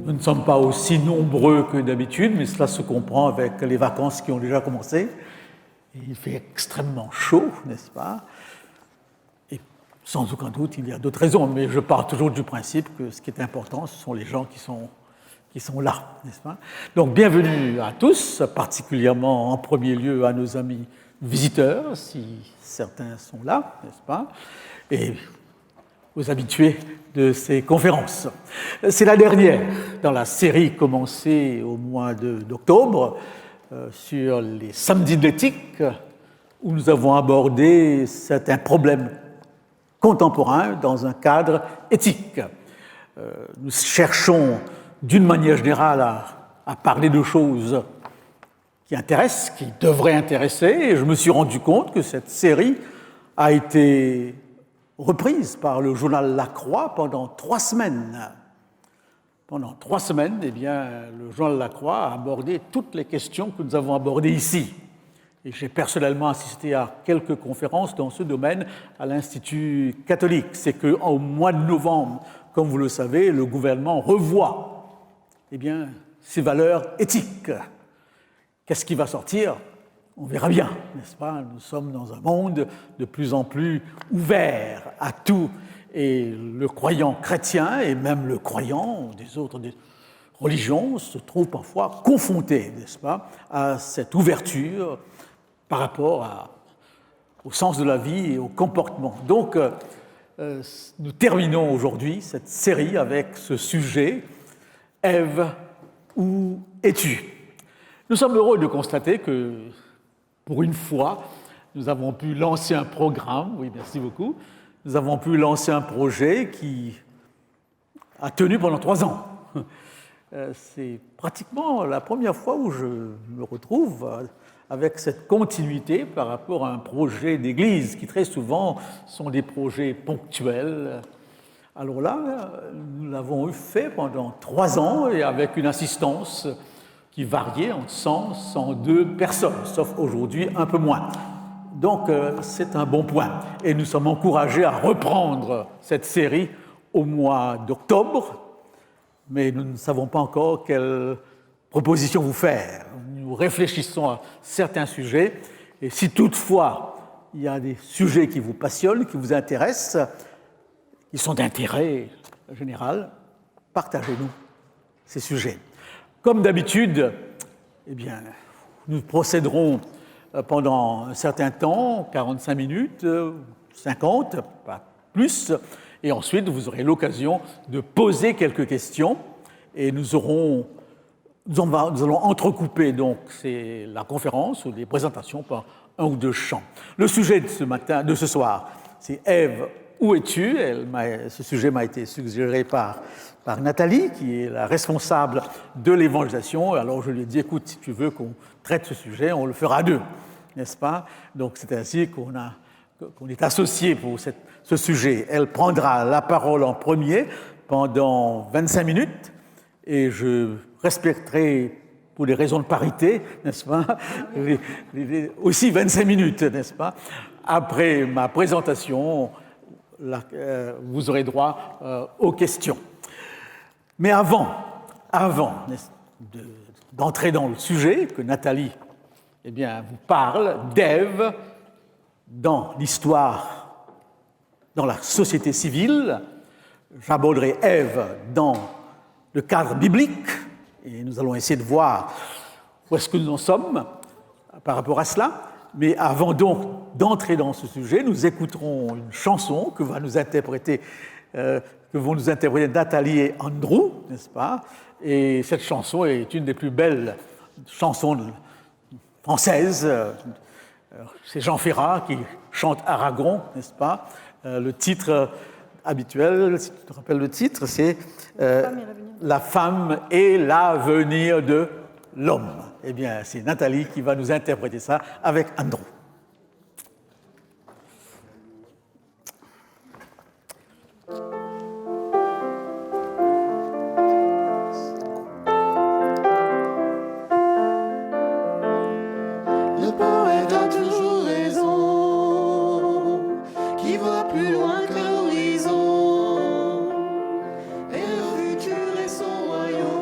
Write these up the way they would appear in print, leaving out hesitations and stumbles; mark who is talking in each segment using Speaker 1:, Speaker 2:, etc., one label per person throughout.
Speaker 1: Nous ne sommes pas aussi nombreux que d'habitude, mais cela se comprend avec les vacances qui ont déjà commencé. Il fait extrêmement chaud, n'est-ce pas? Et sans aucun doute, il y a d'autres raisons, mais je pars toujours du principe que ce qui est important, ce sont les gens qui sont là, n'est-ce pas? Donc, bienvenue à tous, particulièrement en premier lieu à nos amis visiteurs, si certains sont là, n'est-ce pas? Et aux habitués de ces conférences. C'est la dernière dans la série commencée au mois d'octobre sur les samedis de l'éthique, où nous avons abordé certains problèmes contemporains dans un cadre éthique. Nous cherchons d'une manière générale à parler de choses qui intéressent, qui devraient intéresser, et je me suis rendu compte que cette série a été reprise par le journal La Croix pendant 3 semaines. Pendant 3 semaines, eh bien, le journal La Croix a abordé toutes les questions que nous avons abordées ici. Et j'ai personnellement assisté à quelques conférences dans ce domaine à l'Institut catholique. C'est qu'au mois de novembre, comme vous le savez, le gouvernement revoit eh bien, ses valeurs éthiques. Qu'est-ce qui va sortir ? On verra bien, n'est-ce pas? Nous sommes dans un monde de plus en plus ouvert à tout. Et le croyant chrétien et même le croyant des autres religions se trouvent parfois confrontés, n'est-ce pas, à cette ouverture par rapport au sens de la vie et au comportement. Donc, nous terminons aujourd'hui cette série avec ce sujet « Ève, où es-tu » Nous sommes heureux de constater que, pour une fois, nous avons pu lancer un programme, oui, merci beaucoup, nous avons pu lancer un projet qui a tenu pendant 3 ans. C'est pratiquement la première fois où je me retrouve avec cette continuité par rapport à un projet d'église, qui très souvent sont des projets ponctuels. Alors là, nous l'avons fait pendant 3 ans et avec une assistance qui variait entre 100 et 102 personnes, sauf aujourd'hui un peu moins. Donc c'est un bon point. Et nous sommes encouragés à reprendre cette série au mois d'octobre, mais nous ne savons pas encore quelle proposition vous faire. Nous réfléchissons à certains sujets, et si toutefois il y a des sujets qui vous passionnent, qui vous intéressent, qui sont d'intérêt général, partagez-nous ces sujets. Comme d'habitude, eh bien, nous procéderons pendant un certain temps, 45 minutes, 50, pas plus, et ensuite vous aurez l'occasion de poser quelques questions, et nous allons entrecouper donc la conférence ou les présentations par 1 ou 2 chants. Le sujet de ce soir, c'est Ève, où es-tu ? Ce sujet m'a été suggéré par Nathalie, qui est la responsable de l'évangélisation. Alors je lui ai dit, écoute, si tu veux qu'on traite ce sujet, on le fera à 2, n'est-ce pas? Donc c'est ainsi qu'on est associés pour ce sujet. Elle prendra la parole en premier pendant 25 minutes, et je respecterai, pour des raisons de parité, n'est-ce pas, aussi 25 minutes, n'est-ce pas? Après ma présentation, vous aurez droit aux questions. Mais avant d'entrer dans le sujet, que Nathalie eh bien, vous parle d'Ève dans l'histoire, dans la société civile, j'aborderai Ève dans le cadre biblique, et nous allons essayer de voir où est-ce que nous en sommes par rapport à cela. Mais avant donc d'entrer dans ce sujet, nous écouterons une chanson que vont nous interpréter Nathalie et Andrew, n'est-ce pas? Et cette chanson est une des plus belles chansons françaises. C'est Jean Ferrat qui chante Aragon, n'est-ce pas? Le titre habituel, si tu te rappelles le titre, c'est La femme et l'avenir de l'homme. Eh bien, c'est Nathalie qui va nous interpréter ça avec Andrew.
Speaker 2: Le poète a toujours raison, qui voit plus loin que l'horizon, et le futur est son royaume.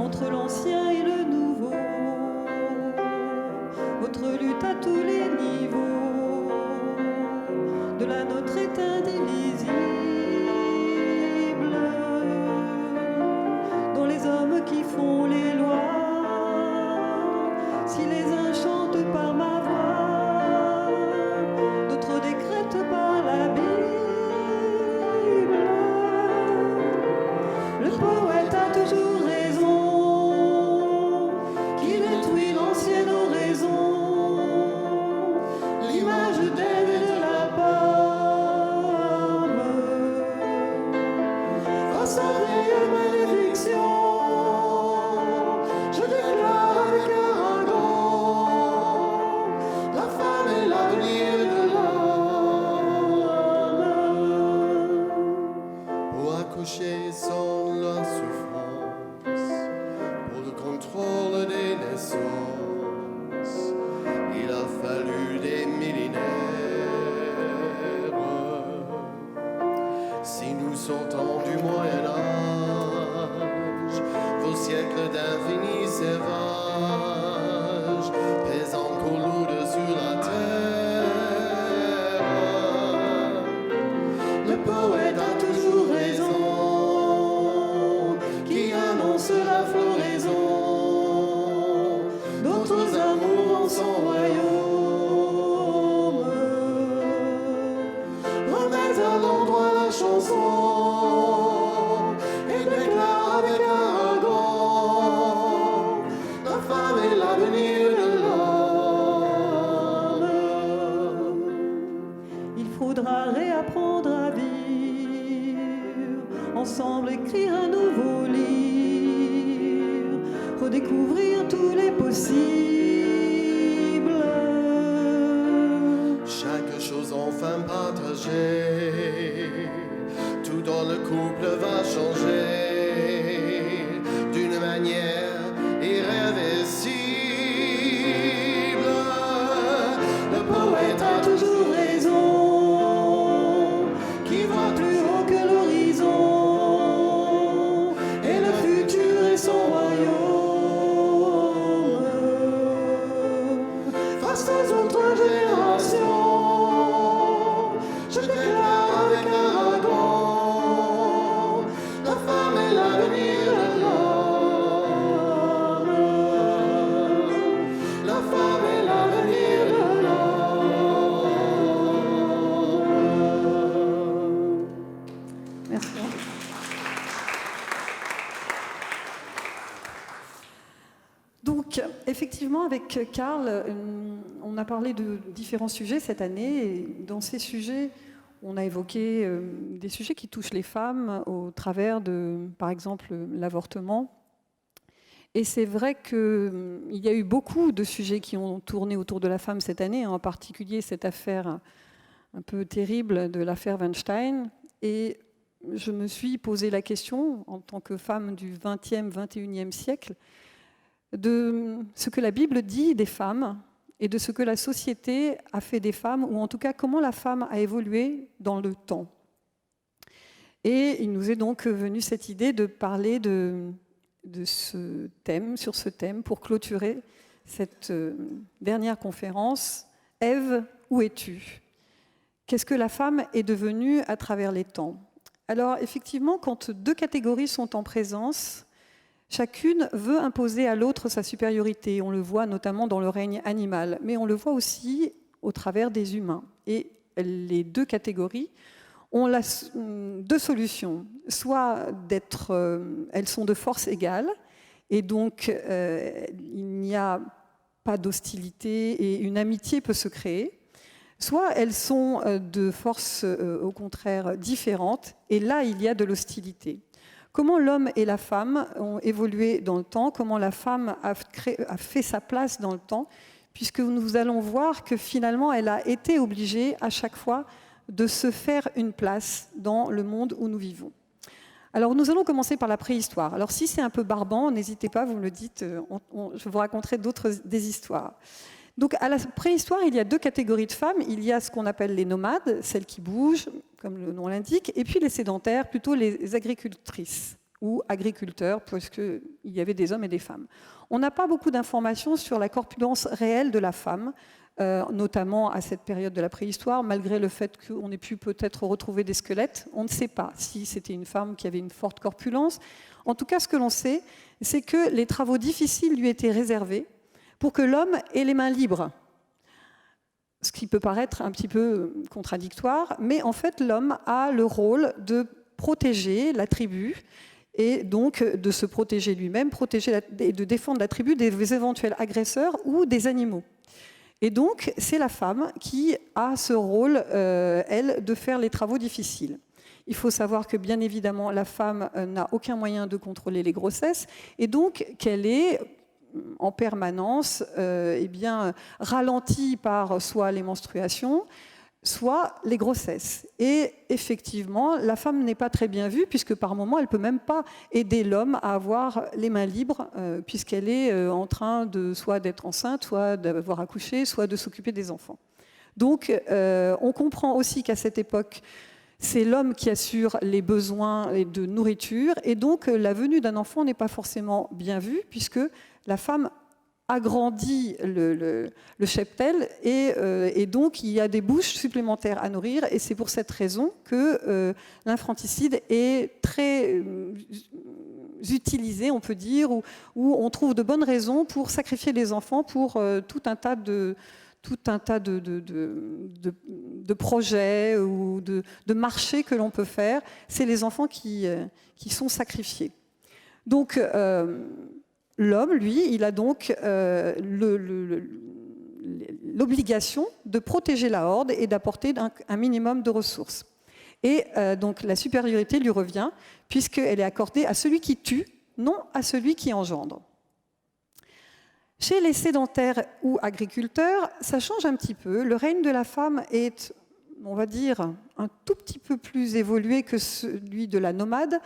Speaker 3: entre l'ancien et le nouveau. Votre lutte à tous les niveaux de la nôtre est indivisible. Dans les hommes qui font les lois, si les uns chantent par ma voix, d'autres décrètent par la Bible. Le poète a toujours raison, qui détruit l'ancienne oraison, l'image d'Ève et de la pomme. Face à vieille malédiction, je déclare avec arrogance, la femme est l'avenir de l'homme. Pour accoucher sans la souffrance, pour le contrôle des naissances, il a fallu des millénaires. Si nous sortons du Moyen-Âge, vos siècles d'infini servage pèsent encore lourd sur la terre. Le poète a toujours raison, qui annonce la floraison d'autres amours en son royaume. Remets à l'endroit la chanson et déclare avec arrogance, la femme est l'avenir de l'homme. Il faudra réapprendre à vivre, ensemble écrire un nouveau livre, redécouvrir tous les possibles. Chaque chose enfin partagée, tout dans le couple va changer d'une manière irréversible. Le poète a toujours raison, qui voit plus haut que l'horizon, et le futur est son royaume. Face aux autres générations, je déclare avec arrogance, la femme est l'avenir de l'homme. La femme est l'avenir de l'homme. Merci. Donc, effectivement, avec Karl, on a parlé de différents sujets cette année. Et dans ces sujets, on a évoqué des sujets qui touchent les femmes au travers de, par exemple, l'avortement. Et c'est vrai qu'il y a eu beaucoup de sujets qui ont tourné autour de la femme cette année, en particulier cette affaire un peu terrible de l'affaire Weinstein. Et je me suis posé la question, en tant que femme du XXe, XXIe siècle, de ce que la Bible dit des femmes et de ce que la société a fait des femmes, ou en tout cas comment la femme a évolué dans le temps. Et il nous est donc venu cette idée de parler de ce thème, sur ce thème, pour clôturer cette dernière conférence. Ève, où es-tu ? Qu'est-ce que la femme est devenue à travers les temps ? Alors effectivement, quand deux catégories sont en présence, chacune veut imposer à l'autre sa supériorité. On le voit notamment dans le règne animal, mais on le voit aussi au travers des humains. Et les deux catégories ont deux solutions. Soit elles sont de force égale, et donc il n'y a pas d'hostilité et une amitié peut se créer. Soit elles sont de force au contraire différentes, et là il y a de l'hostilité. Comment l'homme et la femme ont évolué dans le temps, comment la femme a fait sa place dans le temps, puisque nous allons voir que finalement elle a été obligée à chaque fois de se faire une place dans le monde où nous vivons. Alors nous allons commencer par la préhistoire. Alors si c'est un peu barbant, n'hésitez pas, vous me le dites, je vous raconterai des histoires. Donc à la préhistoire, il y a deux catégories de femmes. Il y a ce qu'on appelle les nomades, celles qui bougent, comme le nom l'indique, et puis les sédentaires, plutôt les agricultrices. ou agriculteurs, puisqu'il y avait des hommes et des femmes. On n'a pas beaucoup d'informations sur la corpulence réelle de la femme, notamment à cette période de la préhistoire, malgré le fait qu'on ait pu peut-être retrouver des squelettes. On ne sait pas si c'était une femme qui avait une forte corpulence. En tout cas, ce que l'on sait, c'est que les travaux difficiles lui étaient réservés pour que l'homme ait les mains libres. Ce qui peut paraître un petit peu contradictoire, mais en fait, l'homme a le rôle de protéger la tribu et donc de se protéger lui-même, et de défendre la tribu des éventuels agresseurs ou des animaux. Et donc, c'est la femme qui a ce rôle, elle, de faire les travaux difficiles. Il faut savoir que, bien évidemment, la femme n'a aucun moyen de contrôler les grossesses, et donc qu'elle est en permanence ralentie par soit les menstruations, soit les grossesses. Et effectivement, la femme n'est pas très bien vue, puisque par moments, elle ne peut même pas aider l'homme à avoir les mains libres, puisqu'elle est en train de soit d'être enceinte, soit d'avoir accouché, soit de s'occuper des enfants. Donc, on comprend aussi qu'à cette époque, c'est l'homme qui assure les besoins de nourriture, et donc la venue d'un enfant n'est pas forcément bien vue, puisque la femme agrandit le cheptel et donc il y a des bouches supplémentaires à nourrir, et c'est pour cette raison que l'infanticide est très utilisé, on peut dire, où on trouve de bonnes raisons pour sacrifier les enfants pour tout un tas de projets ou de marchés que l'on peut faire. C'est les enfants qui sont sacrifiés. Donc, l'homme, lui, il a donc l'obligation de protéger la horde et d'apporter un minimum de ressources. Et donc la supériorité lui revient, puisqu'elle est accordée à celui qui tue, non à celui qui engendre. Chez les sédentaires ou agriculteurs, ça change un petit peu. Le règne de la femme est, on va dire, un tout petit peu plus évolué que celui de la nomade,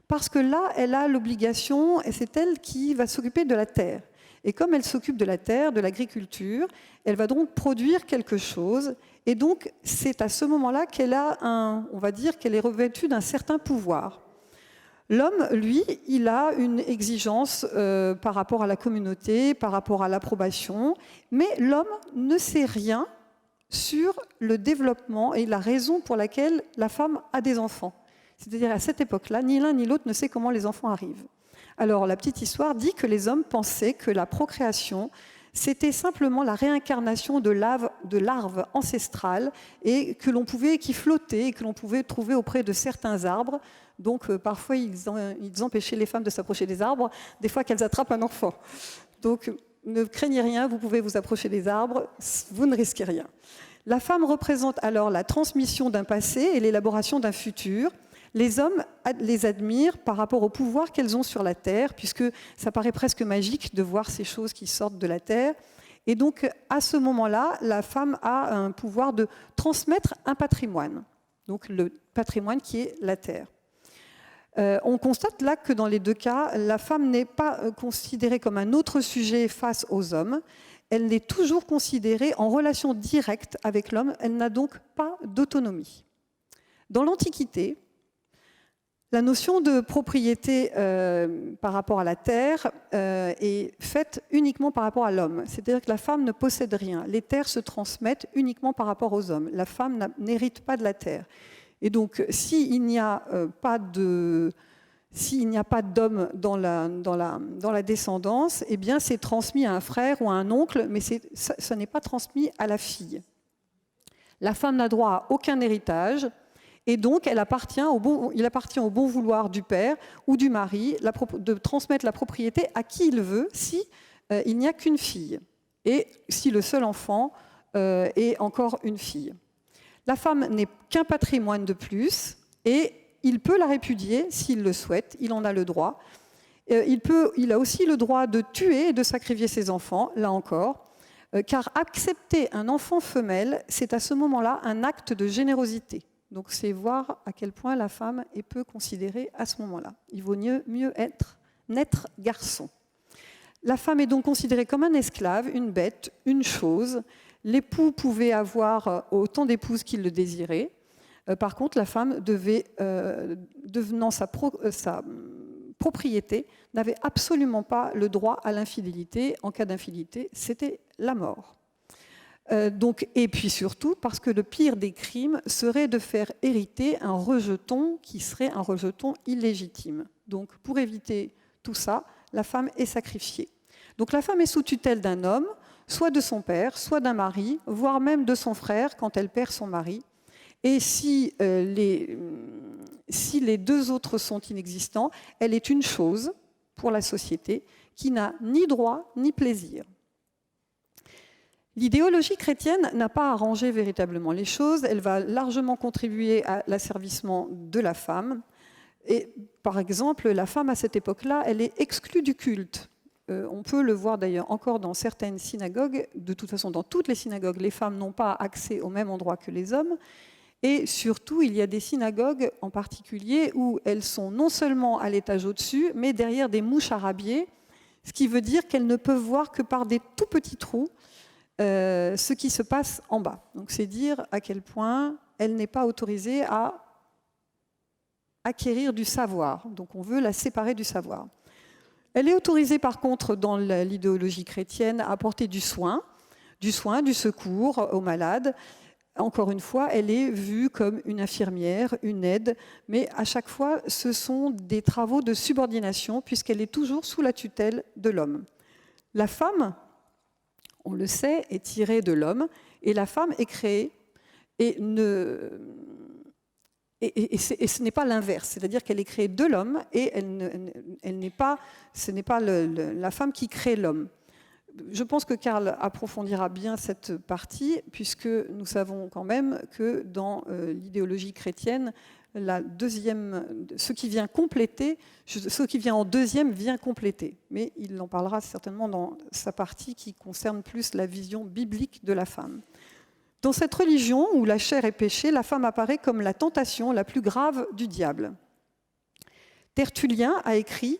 Speaker 3: parce que là, elle a l'obligation, et c'est elle qui va s'occuper de la terre. Et comme elle s'occupe de la terre, de l'agriculture, elle va donc produire quelque chose. Et donc, c'est à ce moment-là qu'elle a on va dire qu'elle est revêtue d'un certain pouvoir. L'homme, lui, il a une exigence par rapport à la communauté, par rapport à l'approbation, mais l'homme ne sait rien sur le développement et la raison pour laquelle la femme a des enfants. C'est-à-dire, à cette époque-là, ni l'un ni l'autre ne sait comment les enfants arrivent. Alors, la petite histoire dit que les hommes pensaient que la procréation, c'était simplement la réincarnation de larves ancestrales et qui flottaient et que l'on pouvait trouver auprès de certains arbres. Donc, parfois, ils empêchaient les femmes de s'approcher des arbres, des fois qu'elles attrapent un enfant. Donc, ne craignez rien, vous pouvez vous approcher des arbres, vous ne risquez rien. La femme représente alors la transmission d'un passé et l'élaboration d'un futur. Les hommes les admirent par rapport au pouvoir qu'elles ont sur la terre, puisque ça paraît presque magique de voir ces choses qui sortent de la terre. Et donc, à ce moment-là, la femme a un pouvoir de transmettre un patrimoine, donc le patrimoine qui est la terre. On constate là que dans les deux cas, la femme n'est pas considérée comme un autre sujet face aux hommes. Elle est toujours considérée en relation directe avec l'homme. Elle n'a donc pas d'autonomie. Dans l'Antiquité, la notion de propriété par rapport à la terre est faite uniquement par rapport à l'homme. C'est-à-dire que la femme ne possède rien. Les terres se transmettent uniquement par rapport aux hommes. La femme n'hérite pas de la terre. Et donc, s'il n'y a pas d'homme dans la descendance, eh bien, c'est transmis à un frère ou à un oncle, mais ce n'est pas transmis à la fille. La femme n'a droit à aucun héritage. Et donc, il appartient au bon vouloir du père ou du mari de transmettre la propriété à qui il veut, si il n'y a qu'une fille, et si le seul enfant est encore une fille. La femme n'est qu'un patrimoine de plus, et il peut la répudier s'il le souhaite, il en a le droit. Il a aussi le droit de tuer et de sacrifier ses enfants, là encore, car accepter un enfant femelle, c'est à ce moment-là un acte de générosité. Donc c'est voir à quel point la femme est peu considérée à ce moment-là. Il vaut mieux naître garçon. La femme est donc considérée comme un esclave, une bête, une chose. L'époux pouvait avoir autant d'épouses qu'il le désirait. Par contre, la femme devait, devenant sa propriété n'avait absolument pas le droit à l'infidélité. En cas d'infidélité, c'était la mort. Et puis surtout, parce que le pire des crimes serait de faire hériter un rejeton qui serait un rejeton illégitime. Donc pour éviter tout ça, la femme est sacrifiée. Donc la femme est sous tutelle d'un homme, soit de son père, soit d'un mari, voire même de son frère quand elle perd son mari. Et si les deux autres sont inexistants, elle est une chose pour la société qui n'a ni droit ni plaisir. L'idéologie chrétienne n'a pas arrangé véritablement les choses, elle va largement contribuer à l'asservissement de la femme. Et par exemple, la femme à cette époque-là, elle est exclue du culte. On peut le voir d'ailleurs encore dans certaines synagogues. De toute façon, dans toutes les synagogues, les femmes n'ont pas accès au même endroit que les hommes. Et surtout, il y a des synagogues en particulier où elles sont non seulement à l'étage au-dessus, mais derrière des mouches à rabier, ce qui veut dire qu'elles ne peuvent voir que par des tout petits trous ce qui se passe en bas. Donc c'est dire à quel point elle n'est pas autorisée à acquérir du savoir. Donc on veut la séparer du savoir. Elle est autorisée par contre dans l'idéologie chrétienne à apporter du soin, du secours aux malades. Encore une fois, elle est vue comme une infirmière, une aide, mais à chaque fois, ce sont des travaux de subordination puisqu'elle est toujours sous la tutelle de l'homme. La femme, on le sait, est tirée de l'homme, et la femme est créée, et ce n'est pas l'inverse, c'est-à-dire qu'elle est créée de l'homme, et ce n'est pas la femme qui crée l'homme. Je pense que Karl approfondira bien cette partie, puisque nous savons quand même que dans l'idéologie chrétienne, ce qui vient en deuxième vient compléter. Mais il en parlera certainement dans sa partie qui concerne plus la vision biblique de la femme. Dans cette religion où la chair est péché, la femme apparaît comme la tentation la plus grave du diable. Tertullien a écrit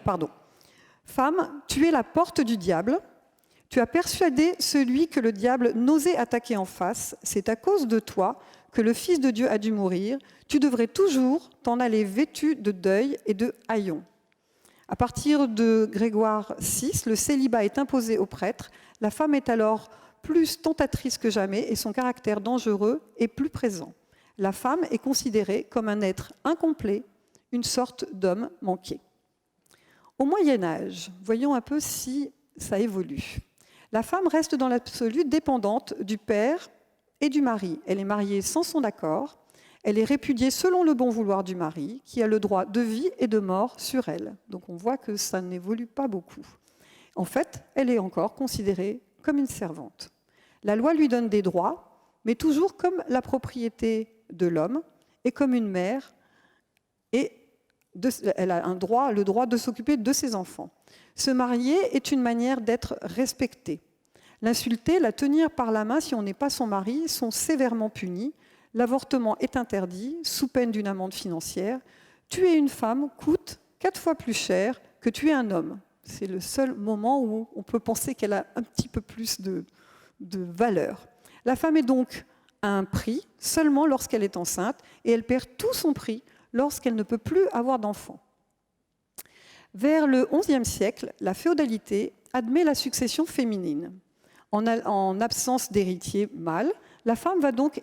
Speaker 3: pardon, « Femme, tu es la porte du diable, tu as persuadé celui que le diable n'osait attaquer en face, c'est à cause de toi que le Fils de Dieu a dû mourir, tu devrais toujours t'en aller vêtu de deuil et de haillons. » À partir de Grégoire VI, le célibat est imposé aux prêtres, la femme est alors plus tentatrice que jamais et son caractère dangereux est plus présent. La femme est considérée comme un être incomplet, une sorte d'homme manqué. Au Moyen-Âge, voyons un peu si ça évolue. La femme reste dans l'absolu dépendante du père et du mari. Elle est mariée sans son accord. Elle est répudiée selon le bon vouloir du mari, qui a le droit de vie et de mort sur elle. Donc on voit que ça n'évolue pas beaucoup. En fait, elle est encore considérée comme une servante. La loi lui donne des droits, mais toujours comme la propriété de l'homme et comme une mère. Et elle a le droit de s'occuper de ses enfants. Se marier est une manière d'être respectée. L'insulter, la tenir par la main si on n'est pas son mari, sont sévèrement punis. L'avortement est interdit, sous peine d'une amende financière. Tuer une femme coûte 4 fois plus cher que tuer un homme. C'est le seul moment où on peut penser qu'elle a un petit peu plus de valeur. La femme est donc à un prix seulement lorsqu'elle est enceinte et elle perd tout son prix lorsqu'elle ne peut plus avoir d'enfants. Vers le XIe siècle, la féodalité admet la succession féminine. En absence d'héritier mâle, la femme va donc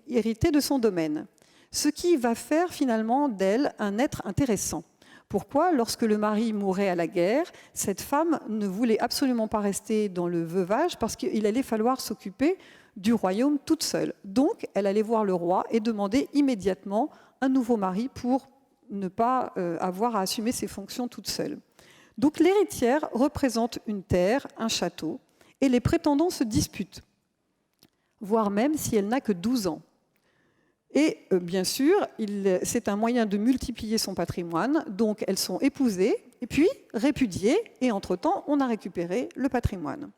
Speaker 3: hériter de son domaine, ce qui va faire finalement d'elle un être intéressant. Pourquoi ? Lorsque le mari mourait à la guerre, cette femme ne voulait absolument pas rester dans le veuvage parce qu'il allait falloir s'occuper du royaume toute seule. Donc, elle allait voir le roi et demander immédiatement un nouveau mari pour ne pas avoir à assumer ses fonctions toute seule. Donc, l'héritière représente une terre, un château, et les prétendants se disputent, voire même si elle n'a que 12 ans. Et bien sûr, c'est un moyen de multiplier son patrimoine, donc elles sont épousées, et puis répudiées, et entre-temps, on a récupéré le patrimoine.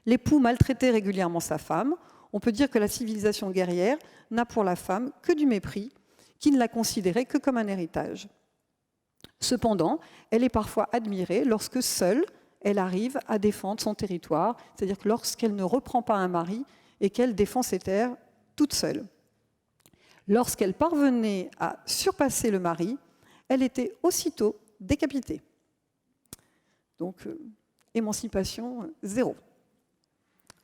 Speaker 3: L'époux maltraitait régulièrement sa femme. On peut dire que la civilisation guerrière n'a pour la femme que du mépris, qui ne la considérait que comme un héritage. Cependant, elle est parfois admirée lorsque seule, elle arrive à défendre son territoire, c'est-à-dire que lorsqu'elle ne reprend pas un mari et qu'elle défend ses terres toute seule. Lorsqu'elle parvenait à surpasser le mari, elle était aussitôt décapitée. Donc, émancipation zéro.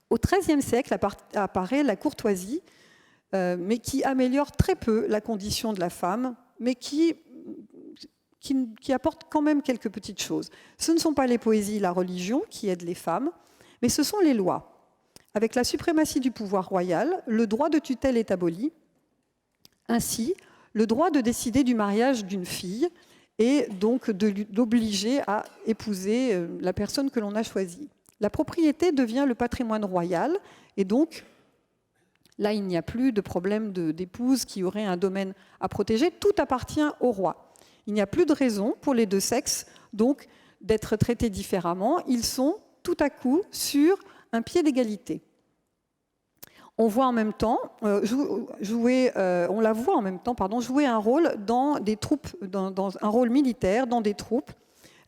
Speaker 3: Au XIIIe siècle apparaît la courtoisie, mais qui améliore très peu la condition de la femme, mais qui apporte quand même quelques petites choses. Ce ne sont pas les poésies, la religion qui aident les femmes, mais ce sont les lois. Avec la suprématie du pouvoir royal, le droit de tutelle est aboli. Ainsi, le droit de décider du mariage d'une fille et donc d'obliger à épouser la personne que l'on a choisie. La propriété devient le patrimoine royal et donc là, il n'y a plus de problème d'épouse qui aurait un domaine à protéger. Tout appartient au roi. Il n'y a plus de raison pour les deux sexes donc d'être traités différemment. Ils sont tout à coup sur un pied d'égalité. On voit en même temps jouer un rôle dans des troupes, dans un rôle militaire dans des troupes.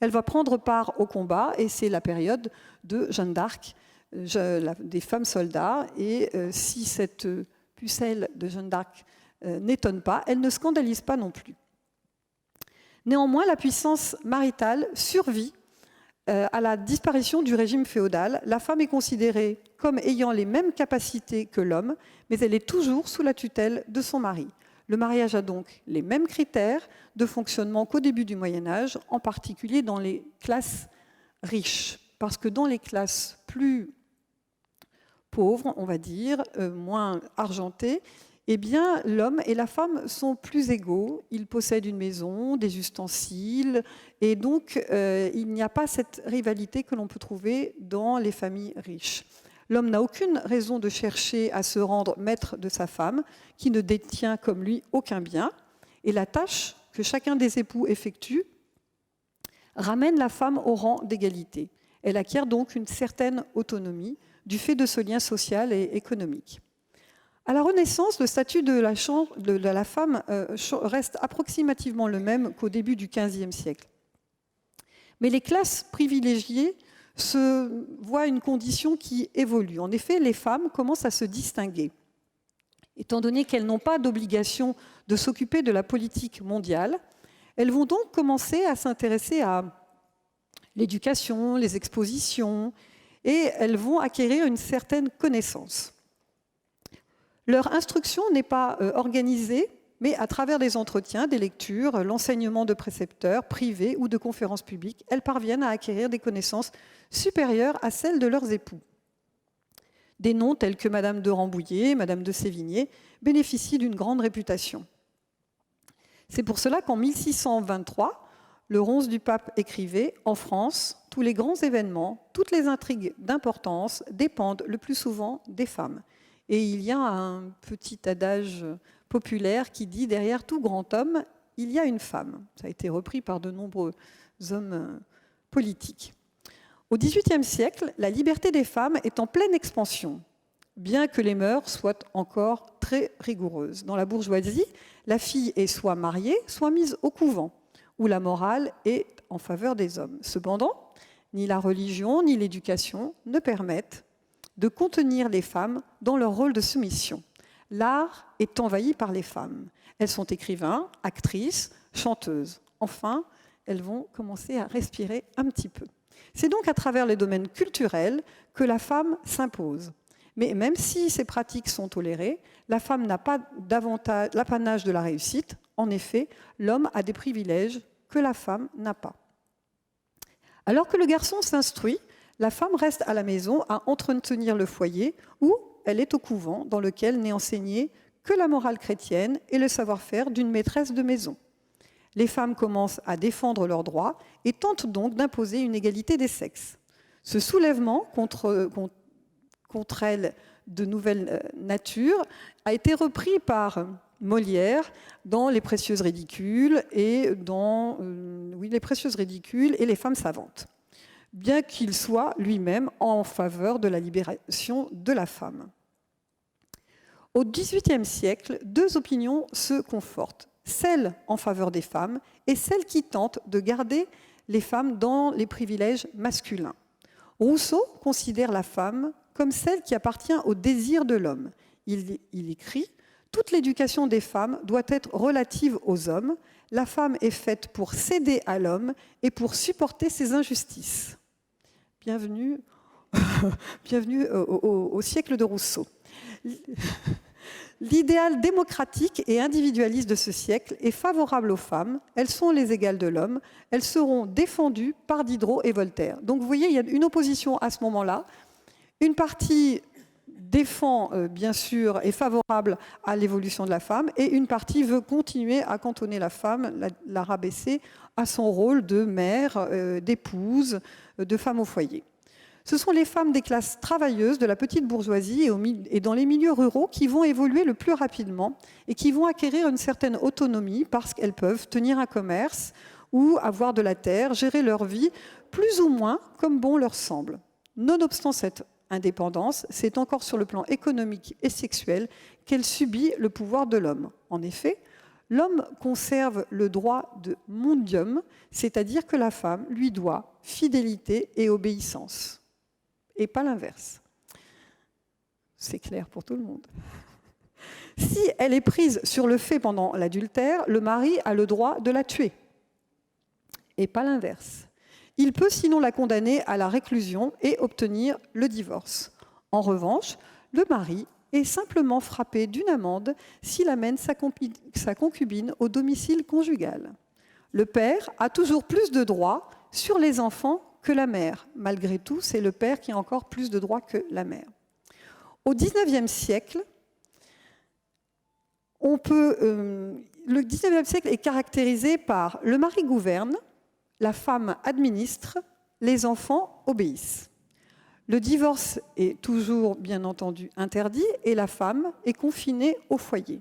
Speaker 3: Elle va prendre part au combat et c'est la période de Jeanne d'Arc, des femmes soldats. Et si cette pucelle de Jeanne d'Arc n'étonne pas, elle ne scandalise pas non plus. Néanmoins, la puissance maritale survit à la disparition du régime féodal. La femme est considérée comme ayant les mêmes capacités que l'homme, mais elle est toujours sous la tutelle de son mari. Le mariage a donc les mêmes critères de fonctionnement qu'au début du Moyen-Âge, en particulier dans les classes riches. Parce que dans les classes plus pauvres, on va dire, moins argentées, eh bien, l'homme et la femme sont plus égaux. Ils possèdent une maison, des ustensiles, et donc il n'y a pas cette rivalité que l'on peut trouver dans les familles riches. L'homme n'a aucune raison de chercher à se rendre maître de sa femme, qui ne détient comme lui aucun bien, et la tâche que chacun des époux effectue ramène la femme au rang d'égalité. Elle acquiert donc une certaine autonomie du fait de ce lien social et économique. À la Renaissance, le statut de la femme reste approximativement le même qu'au début du XVe siècle. Mais les classes privilégiées voient une condition qui évolue. En effet, les femmes commencent à se distinguer. Étant donné qu'elles n'ont pas d'obligation de s'occuper de la politique mondiale, elles vont donc commencer à s'intéresser à l'éducation, les expositions, et elles vont acquérir une certaine connaissance. Leur instruction n'est pas organisée, mais à travers des entretiens, des lectures, l'enseignement de précepteurs privés ou de conférences publiques, elles parviennent à acquérir des connaissances supérieures à celles de leurs époux. Des noms tels que Madame de Rambouillet, Madame de Sévigné bénéficient d'une grande réputation. C'est pour cela qu'en 1623, le Ronce du Pape écrivait « En France, tous les grands événements, toutes les intrigues d'importance dépendent le plus souvent des femmes. » Et il y a un petit adage populaire qui dit « Derrière tout grand homme, il y a une femme ». Ça a été repris par de nombreux hommes politiques. Au XVIIIe siècle, la liberté des femmes est en pleine expansion, bien que les mœurs soient encore très rigoureuses. Dans la bourgeoisie, la fille est soit mariée, soit mise au couvent, où la morale est en faveur des hommes. Cependant, ni la religion ni l'éducation ne permettent de contenir les femmes dans leur rôle de soumission. L'art est envahi par les femmes. Elles sont écrivains, actrices, chanteuses. Enfin, elles vont commencer à respirer un petit peu. C'est donc à travers les domaines culturels que la femme s'impose. Mais même si ces pratiques sont tolérées, la femme n'a pas davantage l'apanage de la réussite. En effet, l'homme a des privilèges que la femme n'a pas. Alors que le garçon s'instruit, la femme reste à la maison à entretenir le foyer ou elle est au couvent dans lequel n'est enseignée que la morale chrétienne et le savoir-faire d'une maîtresse de maison. Les femmes commencent à défendre leurs droits et tentent donc d'imposer une égalité des sexes. Ce soulèvement contre elles de nouvelle nature a été repris par Molière dans Les Précieuses ridicules et dans Les Précieuses ridicules et Les femmes savantes, bien qu'il soit lui-même en faveur de la libération de la femme. Au XVIIIe siècle, deux opinions se confortent, celle en faveur des femmes et celle qui tente de garder les femmes dans les privilèges masculins. Rousseau considère la femme comme celle qui appartient au désir de l'homme. Il écrit « Toute l'éducation des femmes doit être relative aux hommes. La femme est faite pour céder à l'homme et pour supporter ses injustices. Bienvenue, bienvenue au siècle de Rousseau. L'idéal démocratique et individualiste de ce siècle est favorable aux femmes. Elles sont les égales de l'homme. Elles seront défendues par Diderot et Voltaire. Donc vous voyez, il y a une opposition à ce moment-là. Une partie défend, bien sûr, est favorable à l'évolution de la femme, et une partie veut continuer à cantonner la femme, la rabaisser à son rôle de mère, d'épouse, de femme au foyer. Ce sont les femmes des classes travailleuses de la petite bourgeoisie et dans les milieux ruraux qui vont évoluer le plus rapidement et qui vont acquérir une certaine autonomie parce qu'elles peuvent tenir un commerce ou avoir de la terre, gérer leur vie plus ou moins comme bon leur semble. Nonobstant cette indépendance, c'est encore sur le plan économique et sexuel qu'elle subit le pouvoir de l'homme. En effet, l'homme conserve le droit de mondium, c'est-à-dire que la femme lui doit fidélité et obéissance. Et pas l'inverse. C'est clair pour tout le monde. Si elle est prise sur le fait pendant l'adultère, le mari a le droit de la tuer. Et pas l'inverse. Il peut sinon la condamner à la réclusion et obtenir le divorce. En revanche, le mari est simplement frappé d'une amende s'il amène sa concubine au domicile conjugal. Le père a toujours plus de droits sur les enfants que la mère. Malgré tout, c'est le père qui a encore plus de droits que la mère. Au XIXe siècle, le XIXe siècle est caractérisé par le mari gouverne, la femme administre, les enfants obéissent. Le divorce est toujours, bien entendu, interdit et la femme est confinée au foyer.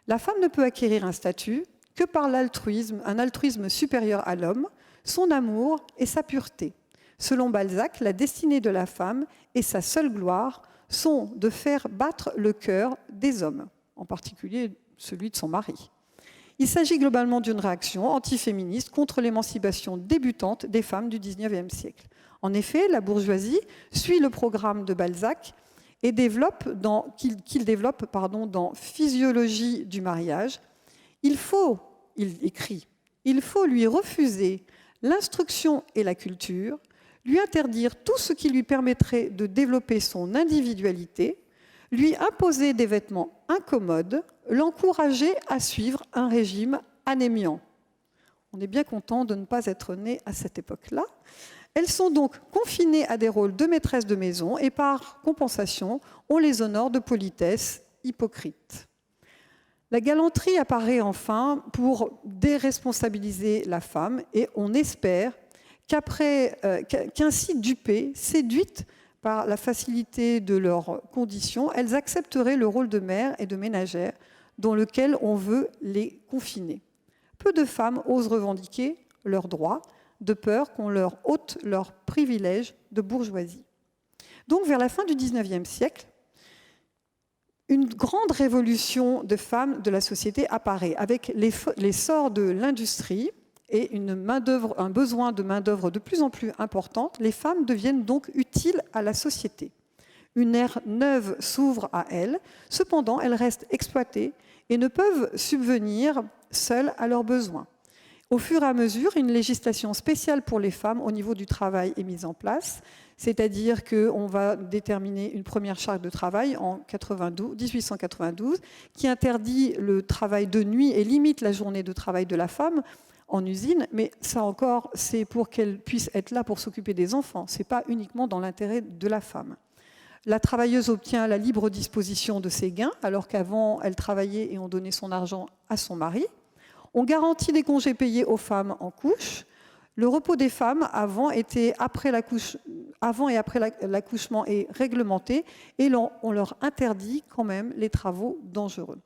Speaker 3: La femme ne peut acquérir un statut que par l'altruisme, un altruisme supérieur à l'homme, son amour et sa pureté. Selon Balzac, la destinée de la femme et sa seule gloire sont de faire battre le cœur des hommes, en particulier celui de son mari. Il s'agit globalement d'une réaction antiféministe contre l'émancipation débutante des femmes du XIXe siècle. En effet, la bourgeoisie suit le programme de Balzac et qu'il développe dans Physiologie du mariage. Il écrit, il faut lui refuser l'instruction et la culture, lui interdire tout ce qui lui permettrait de développer son individualité, lui imposer des vêtements incommodes, l'encourager à suivre un régime anémiant. On est bien content de ne pas être né à cette époque-là. Elles sont donc confinées à des rôles de maîtresse de maison et par compensation, on les honore de politesse hypocrite. La galanterie apparaît enfin pour déresponsabiliser la femme et on espère qu'ainsi dupées, séduites par la facilité de leurs conditions, elles accepteraient le rôle de mère et de ménagère dans lequel on veut les confiner. Peu de femmes osent revendiquer leurs droits, de peur qu'on leur ôte leurs privilèges de bourgeoisie. Donc, vers la fin du XIXe siècle, une grande révolution de femmes de la société apparaît, avec l'essor de l'industrie et un besoin de main-d'œuvre de plus en plus importante. Les femmes deviennent donc utiles à la société. Une ère neuve s'ouvre à elles, cependant elles restent exploitées et ne peuvent subvenir seules à leurs besoins. Au fur et à mesure, une législation spéciale pour les femmes au niveau du travail est mise en place, c'est-à-dire qu'on va déterminer une première charte de travail en 1892 qui interdit le travail de nuit et limite la journée de travail de la femme en usine, mais ça encore, c'est pour qu'elle puisse être là pour s'occuper des enfants, ce n'est pas uniquement dans l'intérêt de la femme. La travailleuse obtient la libre disposition de ses gains, alors qu'avant, elle travaillait et on donnait son argent à son mari. On garantit des congés payés aux femmes en couche. Le repos des femmes avant et après l'accouchement est réglementé et on leur interdit quand même les travaux dangereux.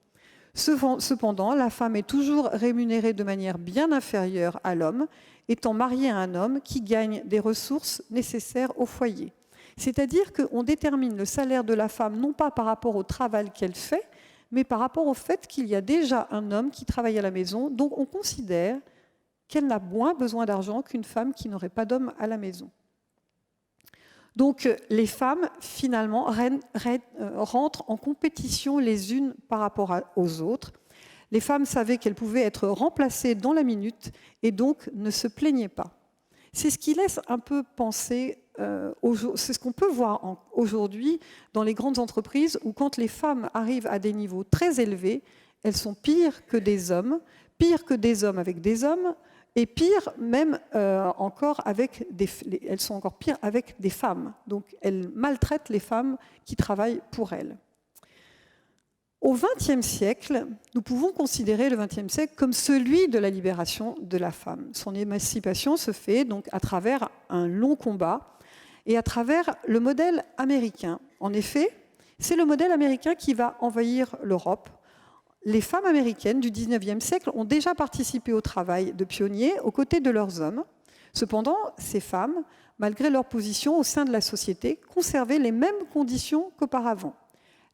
Speaker 3: Cependant, la femme est toujours rémunérée de manière bien inférieure à l'homme, étant mariée à un homme qui gagne des ressources nécessaires au foyer. C'est-à-dire qu'on détermine le salaire de la femme non pas par rapport au travail qu'elle fait, mais par rapport au fait qu'il y a déjà un homme qui travaille à la maison, donc on considère qu'elle n'a moins besoin d'argent qu'une femme qui n'aurait pas d'homme à la maison. Donc les femmes, finalement, rentrent en compétition les unes par rapport aux autres. Les femmes savaient qu'elles pouvaient être remplacées dans la minute et donc ne se plaignaient pas. C'est ce qui laisse un peu penser, c'est ce qu'on peut voir aujourd'hui dans les grandes entreprises où quand les femmes arrivent à des niveaux très élevés, elles sont pires que des hommes avec des hommes, et pire même encore elles sont encore pires avec des femmes. Donc elles maltraitent les femmes qui travaillent pour elles. Au XXe siècle, nous pouvons considérer le XXe siècle comme celui de la libération de la femme. Son émancipation se fait donc à travers un long combat et à travers le modèle américain. En effet, c'est le modèle américain qui va envahir l'Europe. Les femmes américaines du XIXe siècle ont déjà participé au travail de pionniers aux côtés de leurs hommes. Cependant, ces femmes, malgré leur position au sein de la société, conservaient les mêmes conditions qu'auparavant.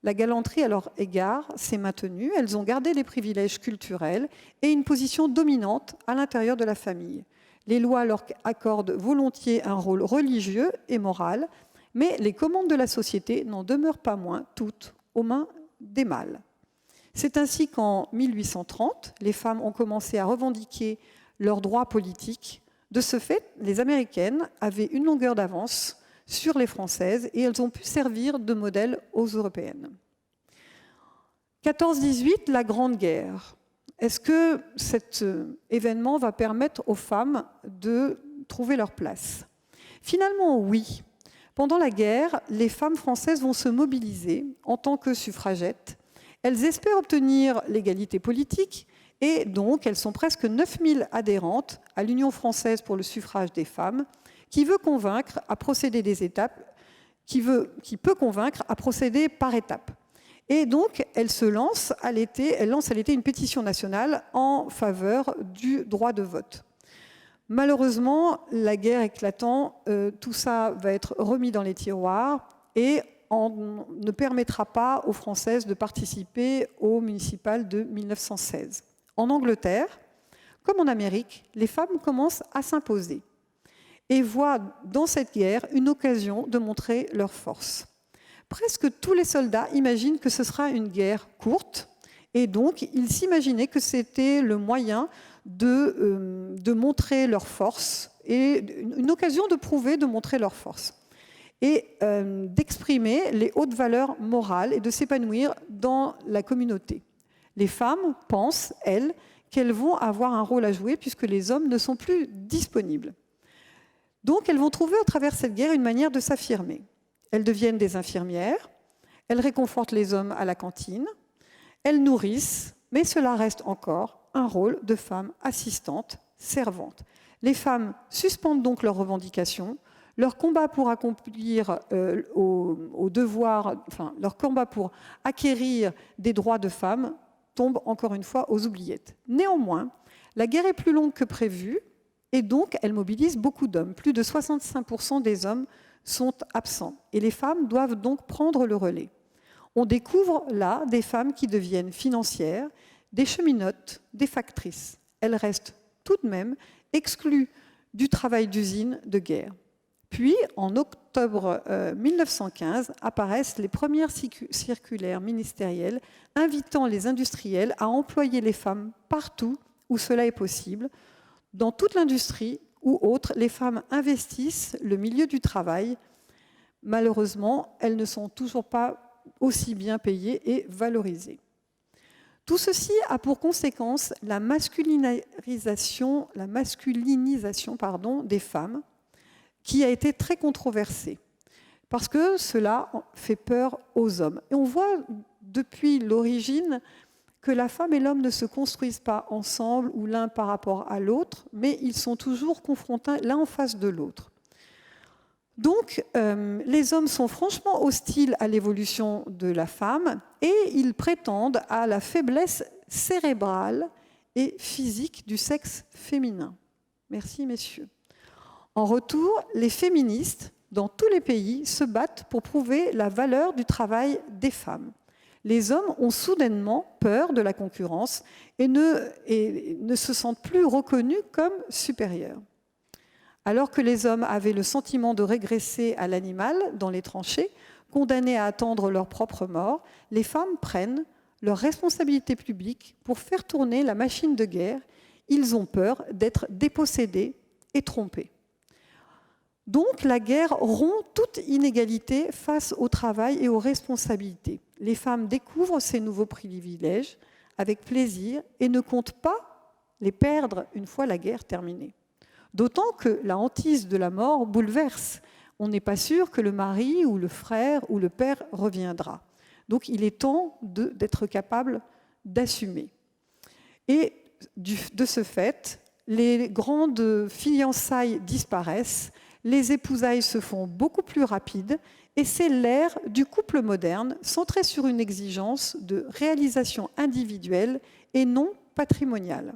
Speaker 3: La galanterie à leur égard s'est maintenue, elles ont gardé les privilèges culturels et une position dominante à l'intérieur de la famille. Les lois leur accordent volontiers un rôle religieux et moral, mais les commandes de la société n'en demeurent pas moins toutes aux mains des mâles. C'est ainsi qu'en 1830, les femmes ont commencé à revendiquer leurs droits politiques. De ce fait, les Américaines avaient une longueur d'avance sur les Françaises et elles ont pu servir de modèle aux Européennes. 14-18, la Grande Guerre. Est-ce que cet événement va permettre aux femmes de trouver leur place? Finalement, oui. Pendant la guerre, les femmes françaises vont se mobiliser en tant que suffragettes. Elles espèrent obtenir l'égalité politique et donc elles sont presque 9000 adhérentes à l'Union française pour le suffrage des femmes, qui veut convaincre à procéder qui peut convaincre à procéder par étapes. Et donc, elle lance à l'été une pétition nationale en faveur du droit de vote. Malheureusement, la guerre éclatant, tout ça va être remis dans les tiroirs et ne permettra pas aux Françaises de participer aux municipales de 1916. En Angleterre, comme en Amérique, les femmes commencent à s'imposer et voient dans cette guerre une occasion de montrer leur force. Presque tous les soldats imaginent que ce sera une guerre courte, et donc ils s'imaginaient que c'était le moyen de montrer leur force, et une occasion de prouver, de montrer leur force, et d'exprimer les hautes valeurs morales et de s'épanouir dans la communauté. Les femmes pensent, elles, qu'elles vont avoir un rôle à jouer puisque les hommes ne sont plus disponibles. Donc elles vont trouver à travers cette guerre une manière de s'affirmer. Elles deviennent des infirmières, elles réconfortent les hommes à la cantine, elles nourrissent, mais cela reste encore un rôle de femme assistante, servante. Les femmes suspendent donc leurs revendications, leur combat pour accomplir au devoir, leur combat pour acquérir des droits de femmes tombe encore une fois aux oubliettes. Néanmoins, la guerre est plus longue que prévu, et donc, elle mobilise beaucoup d'hommes. Plus de 65% des hommes sont absents. Et les femmes doivent donc prendre le relais. On découvre là des femmes qui deviennent financières, des cheminotes, des factrices. Elles restent tout de même exclues du travail d'usine de guerre. Puis, en octobre 1915, apparaissent les premières circulaires ministérielles invitant les industriels à employer les femmes partout où cela est possible. Dans toute l'industrie ou autre, les femmes investissent le milieu du travail. Malheureusement, elles ne sont toujours pas aussi bien payées et valorisées. Tout ceci a pour conséquence la masculinisation des femmes, qui a été très controversée, parce que cela fait peur aux hommes. Et on voit depuis l'origine que la femme et l'homme ne se construisent pas ensemble ou l'un par rapport à l'autre, mais ils sont toujours confrontés l'un en face de l'autre. Donc, les hommes sont franchement hostiles à l'évolution de la femme et ils prétendent à la faiblesse cérébrale et physique du sexe féminin. Merci, messieurs. En retour, les féministes, dans tous les pays, se battent pour prouver la valeur du travail des femmes. Les hommes ont soudainement peur de la concurrence et ne se sentent plus reconnus comme supérieurs. Alors que les hommes avaient le sentiment de régresser à l'animal dans les tranchées, condamnés à attendre leur propre mort, les femmes prennent leur responsabilité publique pour faire tourner la machine de guerre. Ils ont peur d'être dépossédés et trompés. Donc la guerre rompt toute inégalité face au travail et aux responsabilités. Les femmes découvrent ces nouveaux privilèges avec plaisir et ne comptent pas les perdre une fois la guerre terminée. D'autant que la hantise de la mort bouleverse. On n'est pas sûr que le mari ou le frère ou le père reviendra. Donc il est temps d'être capable d'assumer. Et de ce fait, les grandes fiançailles disparaissent, les épousailles se font beaucoup plus rapides, et c'est l'ère du couple moderne, centré sur une exigence de réalisation individuelle et non patrimoniale.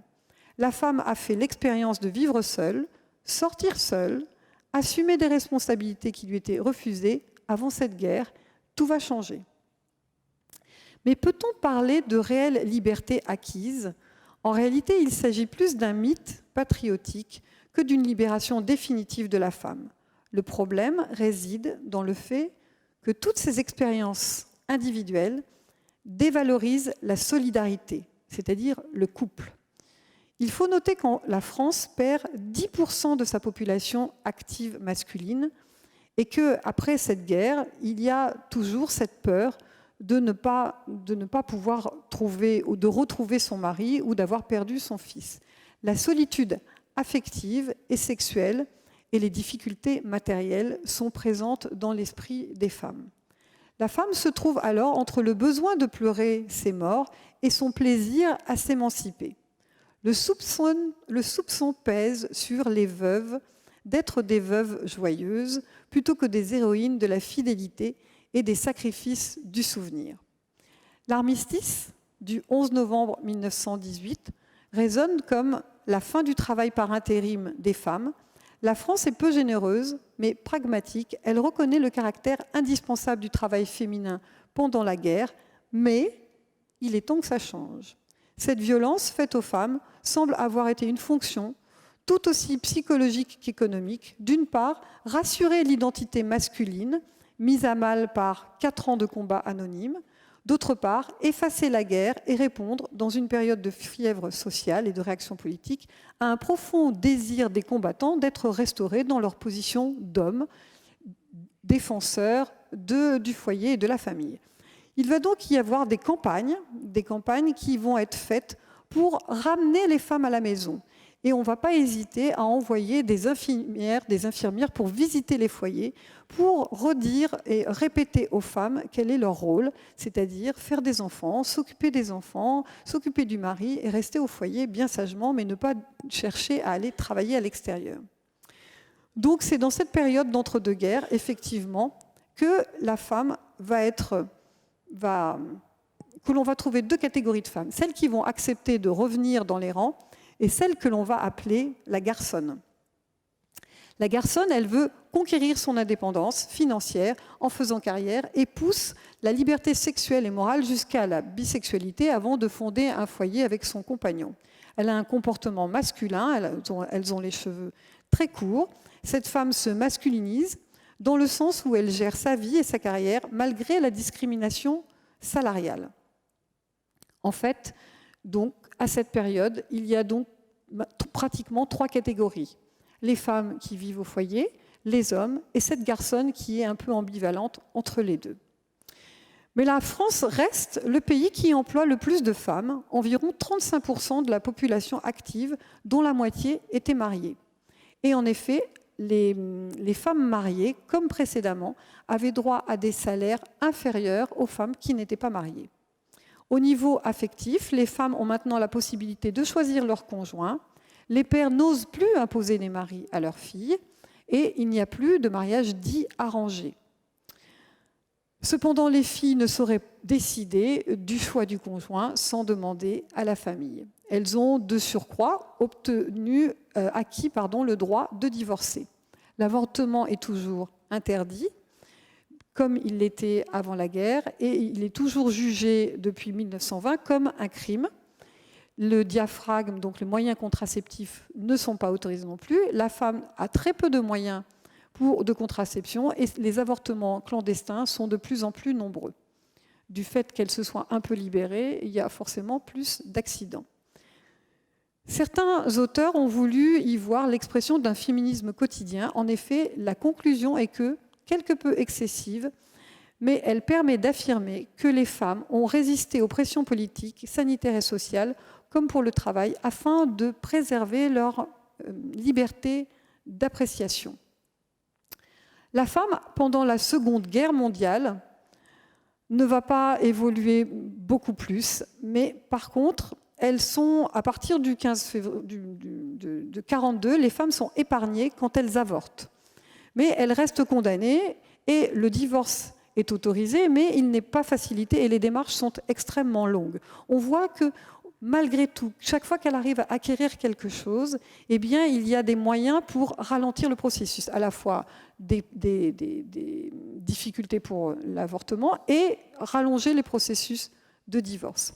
Speaker 3: La femme a fait l'expérience de vivre seule, sortir seule, assumer des responsabilités qui lui étaient refusées avant cette guerre. Tout va changer. Mais peut-on parler de réelle liberté acquise ? En réalité, il s'agit plus d'un mythe patriotique que d'une libération définitive de la femme. Le problème réside dans le fait que toutes ces expériences individuelles dévalorisent la solidarité, c'est-à-dire le couple. Il faut noter que la France perd 10% de sa population active masculine et qu'après cette guerre, il y a toujours cette peur de ne pas pouvoir trouver ou de retrouver son mari ou d'avoir perdu son fils. La solitude affective et sexuelle et les difficultés matérielles sont présentes dans l'esprit des femmes. La femme se trouve alors entre le besoin de pleurer ses morts et son plaisir à s'émanciper. Le soupçon pèse sur les veuves d'être des veuves joyeuses plutôt que des héroïnes de la fidélité et des sacrifices du souvenir. L'armistice du 11 novembre 1918 résonne comme la fin du travail par intérim des femmes. La France est peu généreuse, mais pragmatique. Elle reconnaît le caractère indispensable du travail féminin pendant la guerre, mais il est temps que ça change. Cette violence faite aux femmes semble avoir été une fonction tout aussi psychologique qu'économique. D'une part, rassurer l'identité masculine, mise à mal par 4 ans de combats anonymes. D'autre part, effacer la guerre et répondre, dans une période de fièvre sociale et de réaction politique, à un profond désir des combattants d'être restaurés dans leur position d'hommes, défenseurs du foyer et de la famille. Il va donc y avoir des campagnes qui vont être faites pour ramener les femmes à la maison. Et on ne va pas hésiter à envoyer des infirmières pour visiter les foyers, pour redire et répéter aux femmes quel est leur rôle, c'est-à-dire faire des enfants, s'occuper du mari et rester au foyer bien sagement, mais ne pas chercher à aller travailler à l'extérieur. Donc c'est dans cette période d'entre-deux-guerres, effectivement, que la femme que l'on va trouver 2 catégories de femmes. Celles qui vont accepter de revenir dans les rangs et celle que l'on va appeler la garçonne. La garçonne, elle veut conquérir son indépendance financière en faisant carrière et pousse la liberté sexuelle et morale jusqu'à la bisexualité avant de fonder un foyer avec son compagnon. Elle a un comportement masculin, elles ont les cheveux très courts. Cette femme se masculinise dans le sens où elle gère sa vie et sa carrière malgré la discrimination salariale. En fait, donc, à cette période, il y a donc pratiquement 3 catégories. Les femmes qui vivent au foyer, les hommes et cette garçonne qui est un peu ambivalente entre les deux. Mais la France reste le pays qui emploie le plus de femmes, environ 35% de la population active, dont la moitié était mariée. Et en effet, les femmes mariées, comme précédemment, avaient droit à des salaires inférieurs aux femmes qui n'étaient pas mariées. Au niveau affectif, les femmes ont maintenant la possibilité de choisir leur conjoint. Les pères n'osent plus imposer des maris à leurs filles et il n'y a plus de mariage dit arrangé. Cependant, les filles ne sauraient décider du choix du conjoint sans demander à la famille. Elles ont de surcroît acquis le droit de divorcer. L'avortement est toujours interdit, comme il l'était avant la guerre, et il est toujours jugé depuis 1920 comme un crime. Le diaphragme, donc les moyens contraceptifs, ne sont pas autorisés non plus. La femme a très peu de moyens de contraception et les avortements clandestins sont de plus en plus nombreux. du fait qu'elles se soient un peu libérées, il y a forcément plus d'accidents. Certains auteurs ont voulu y voir l'expression d'un féminisme quotidien. En effet, la conclusion est que, quelque peu excessive, mais elle permet d'affirmer que les femmes ont résisté aux pressions politiques, sanitaires et sociales, comme pour le travail, afin de préserver leur liberté d'appréciation. La femme, pendant la Seconde Guerre mondiale, ne va pas évoluer beaucoup plus, mais par contre, elles sont, à partir du 15 février de 1942, les femmes sont épargnées quand elles avortent. Mais elles restent condamnées et le divorce est autorisé, mais il n'est pas facilité et les démarches sont extrêmement longues. On voit que malgré tout, chaque fois qu'elle arrive à acquérir quelque chose, eh bien, il y a des moyens pour ralentir le processus, à la fois des difficultés pour l'avortement et rallonger les processus de divorce.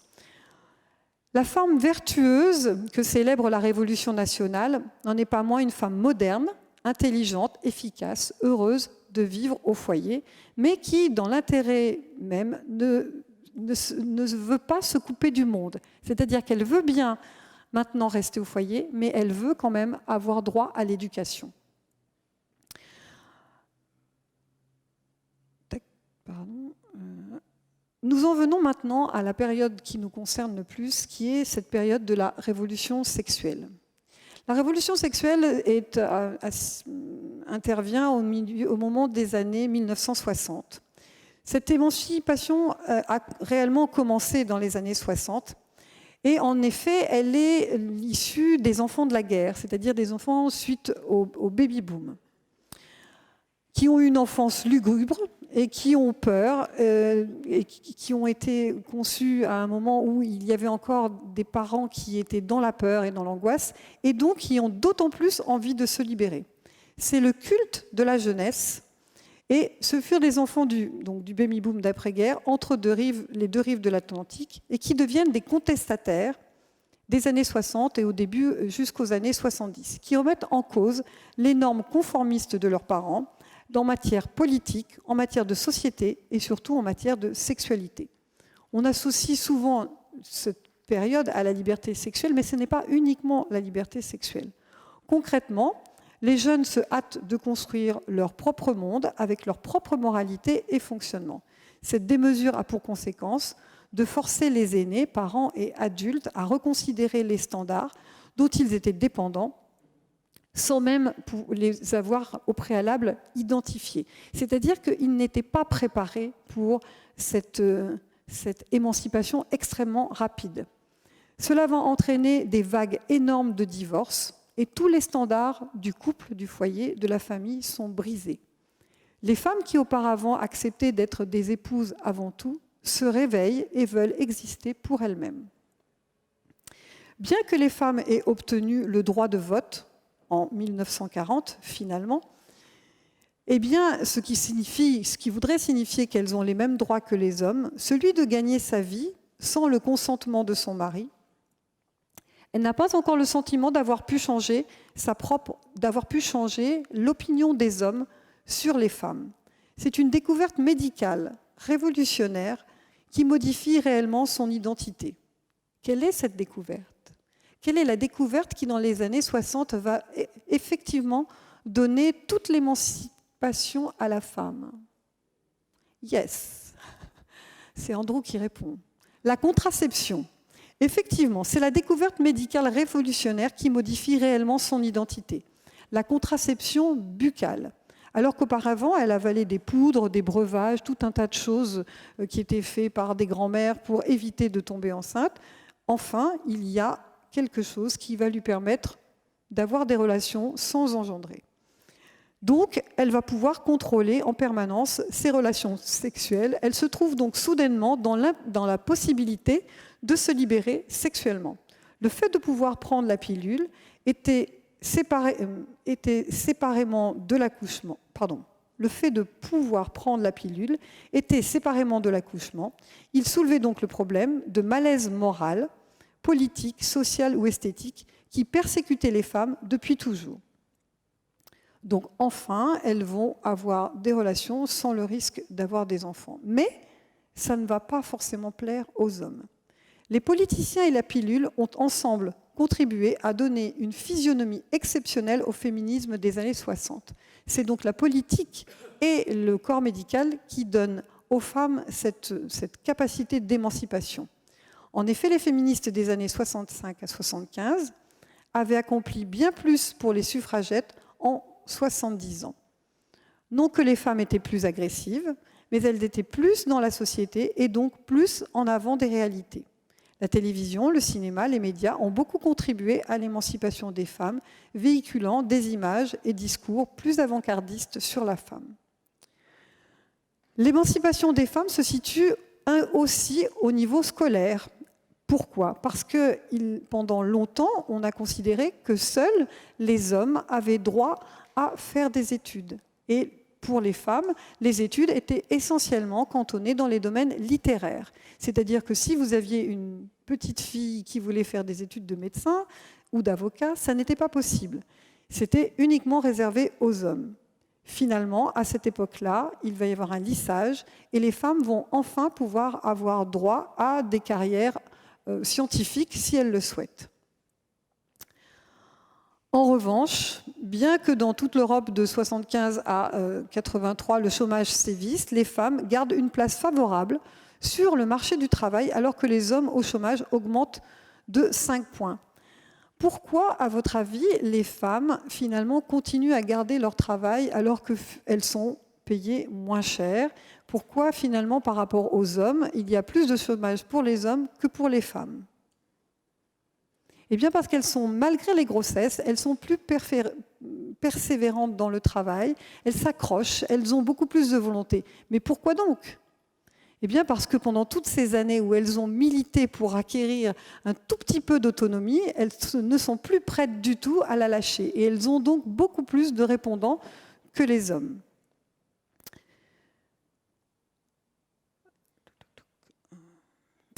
Speaker 3: La femme vertueuse que célèbre la Révolution nationale n'en est pas moins une femme moderne, intelligente, efficace, heureuse de vivre au foyer, mais qui, dans l'intérêt même, ne veut pas se couper du monde. C'est-à-dire qu'elle veut bien maintenant rester au foyer, mais elle veut quand même avoir droit à l'éducation. Nous en venons maintenant à la période qui nous concerne le plus, qui est cette période de la révolution sexuelle. La révolution sexuelle intervient au moment des années 1960. Cette émancipation a réellement commencé dans les années 60 et en effet, elle est issue des enfants de la guerre, c'est-à-dire des enfants suite au baby-boom, qui ont eu une enfance lugubre et qui ont peur et qui ont été conçus à un moment où il y avait encore des parents qui étaient dans la peur et dans l'angoisse et donc qui ont d'autant plus envie de se libérer. C'est le culte de la jeunesse. Et ce furent des enfants du baby-boom d'après-guerre entre les deux rives de l'Atlantique et qui deviennent des contestataires des années 60 et au début jusqu'aux années 70, qui remettent en cause les normes conformistes de leurs parents en matière politique, en matière de société et surtout en matière de sexualité. On associe souvent cette période à la liberté sexuelle, mais ce n'est pas uniquement la liberté sexuelle. Concrètement, les jeunes se hâtent de construire leur propre monde avec leur propre moralité et fonctionnement. Cette démesure a pour conséquence de forcer les aînés, parents et adultes, à reconsidérer les standards dont ils étaient dépendants, sans même les avoir au préalable identifiés. C'est-à-dire qu'ils n'étaient pas préparés pour cette émancipation extrêmement rapide. Cela va entraîner des vagues énormes de divorces, et tous les standards du couple, du foyer, de la famille sont brisés. Les femmes qui auparavant acceptaient d'être des épouses avant tout se réveillent et veulent exister pour elles-mêmes. Bien que les femmes aient obtenu le droit de vote en 1940, finalement, eh bien, ce qui voudrait signifier qu'elles ont les mêmes droits que les hommes, celui de gagner sa vie sans le consentement de son mari. Elle n'a pas encore le sentiment d'avoir pu changer l'opinion des hommes sur les femmes. C'est une découverte médicale, révolutionnaire, qui modifie réellement son identité. Quelle est cette découverte ? Quelle est la découverte qui, dans les années 60, va effectivement donner toute l'émancipation à la femme ? Yes. C'est Andrew qui répond. La contraception. Effectivement, c'est la découverte médicale révolutionnaire qui modifie réellement son identité. La contraception buccale. Alors qu'auparavant, elle avalait des poudres, des breuvages, tout un tas de choses qui étaient faites par des grands-mères pour éviter de tomber enceinte. Enfin, il y a quelque chose qui va lui permettre d'avoir des relations sans engendrer. Donc, elle va pouvoir contrôler en permanence ses relations sexuelles. Elle se trouve donc soudainement dans la possibilité de se libérer sexuellement. Le fait de pouvoir prendre la pilule était séparément de l'accouchement. Le fait de pouvoir prendre la pilule était séparément de l'accouchement. Il soulevait donc le problème de malaise moral, politique, social ou esthétique qui persécutait les femmes depuis toujours. Donc enfin, elles vont avoir des relations sans le risque d'avoir des enfants. Mais ça ne va pas forcément plaire aux hommes. Les politiciens et la pilule ont ensemble contribué à donner une physionomie exceptionnelle au féminisme des années 60. C'est donc la politique et le corps médical qui donnent aux femmes cette capacité d'émancipation. En effet, les féministes des années 65 à 75 avaient accompli bien plus pour les suffragettes en 70 ans. Non que les femmes étaient plus agressives, mais elles étaient plus dans la société et donc plus en avant des réalités. La télévision, le cinéma, les médias ont beaucoup contribué à l'émancipation des femmes, véhiculant des images et discours plus avant-gardistes sur la femme. L'émancipation des femmes se situe aussi au niveau scolaire. Pourquoi ? Parce que pendant longtemps, on a considéré que seuls les hommes avaient droit à faire des études. Et pour les femmes, les études étaient essentiellement cantonnées dans les domaines littéraires. C'est-à-dire que si vous aviez une petite fille qui voulait faire des études de médecin ou d'avocat, ça n'était pas possible. C'était uniquement réservé aux hommes. Finalement, à cette époque-là, il va y avoir un lissage et les femmes vont enfin pouvoir avoir droit à des carrières scientifiques si elles le souhaitent. En revanche, bien que dans toute l'Europe de 75 à 83, le chômage sévisse, les femmes gardent une place favorable sur le marché du travail alors que les hommes au chômage augmentent de 5 points. Pourquoi, à votre avis, les femmes, finalement, continuent à garder leur travail alors qu'elles sont payées moins cher ? Pourquoi, finalement, par rapport aux hommes, il y a plus de chômage pour les hommes que pour les femmes ? Eh bien, parce qu'elles sont, malgré les grossesses, elles sont plus persévérantes dans le travail, elles s'accrochent, elles ont beaucoup plus de volonté. Mais pourquoi donc ? Eh bien, parce que pendant toutes ces années où elles ont milité pour acquérir un tout petit peu d'autonomie, elles ne sont plus prêtes du tout à la lâcher. Et elles ont donc beaucoup plus de répondants que les hommes.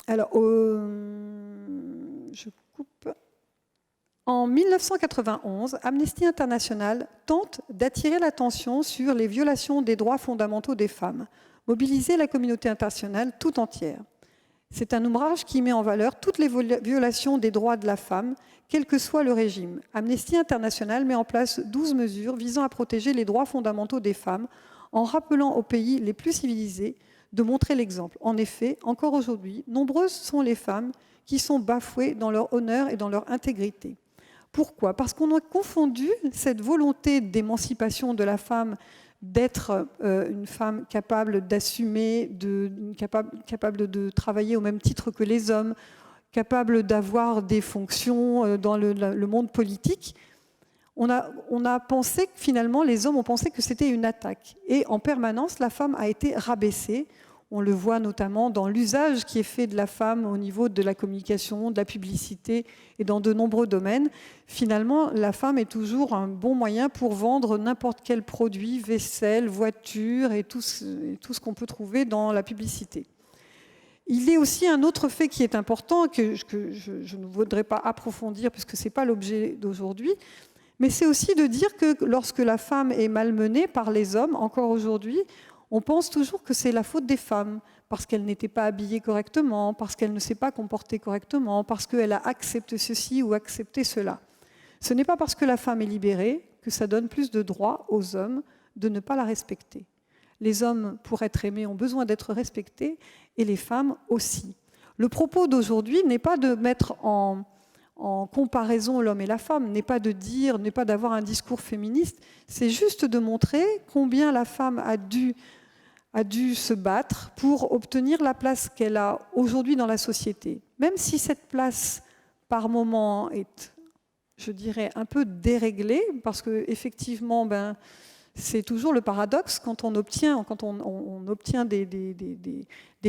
Speaker 3: Alors, je coupe. En 1991, Amnesty International tente d'attirer l'attention sur les violations des droits fondamentaux des femmes, mobiliser la communauté internationale tout entière. C'est un ouvrage qui met en valeur toutes les violations des droits de la femme, quel que soit le régime. Amnesty International met en place 12 mesures visant à protéger les droits fondamentaux des femmes en rappelant aux pays les plus civilisés de montrer l'exemple. En effet, encore aujourd'hui, nombreuses sont les femmes qui sont bafouées dans leur honneur et dans leur intégrité. Pourquoi ? Parce qu'on a confondu cette volonté d'émancipation de la femme, d'être une femme capable d'assumer, capable de travailler au même titre que les hommes, capable d'avoir des fonctions dans le monde politique. On a pensé que finalement, les hommes ont pensé que c'était une attaque. Et en permanence, la femme a été rabaissée. On le voit notamment dans l'usage qui est fait de la femme au niveau de la communication, de la publicité et dans de nombreux domaines. Finalement, la femme est toujours un bon moyen pour vendre n'importe quel produit, vaisselle, voiture et tout ce qu'on peut trouver dans la publicité. Il y a aussi un autre fait qui est important, que je ne voudrais pas approfondir puisque ce n'est pas l'objet d'aujourd'hui, mais c'est aussi de dire que lorsque la femme est malmenée par les hommes, encore aujourd'hui, on pense toujours que c'est la faute des femmes, parce qu'elle n'était pas habillée correctement, parce qu'elle ne s'est pas comportée correctement, parce qu'elle a accepté ceci ou accepté cela. Ce n'est pas parce que la femme est libérée que ça donne plus de droit aux hommes de ne pas la respecter. Les hommes, pour être aimés, ont besoin d'être respectés, et les femmes aussi. Le propos d'aujourd'hui n'est pas de mettre en comparaison l'homme et la femme, n'est pas d'avoir un discours féministe, c'est juste de montrer combien la femme a dû se battre pour obtenir la place qu'elle a aujourd'hui dans la société. Même si cette place, par moment, est, je dirais, un peu déréglée, parce qu'effectivement, c'est toujours le paradoxe, quand on obtient des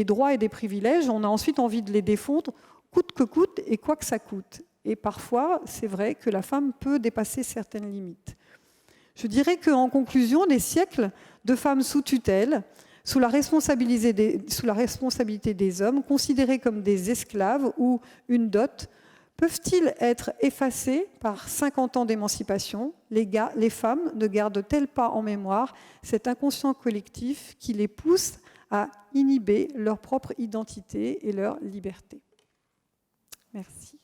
Speaker 3: droits et des privilèges, on a ensuite envie de les défendre coûte que coûte et quoi que ça coûte. Et parfois, c'est vrai que la femme peut dépasser certaines limites. Je dirais qu'en conclusion, des siècles de femmes sous tutelle, sous la responsabilité des hommes, considérées comme des esclaves ou une dot, peuvent-ils être effacés par 50 ans d'émancipation ? Les femmes ne gardent-elles pas en mémoire cet inconscient collectif qui les pousse à inhiber leur propre identité et leur liberté. Merci.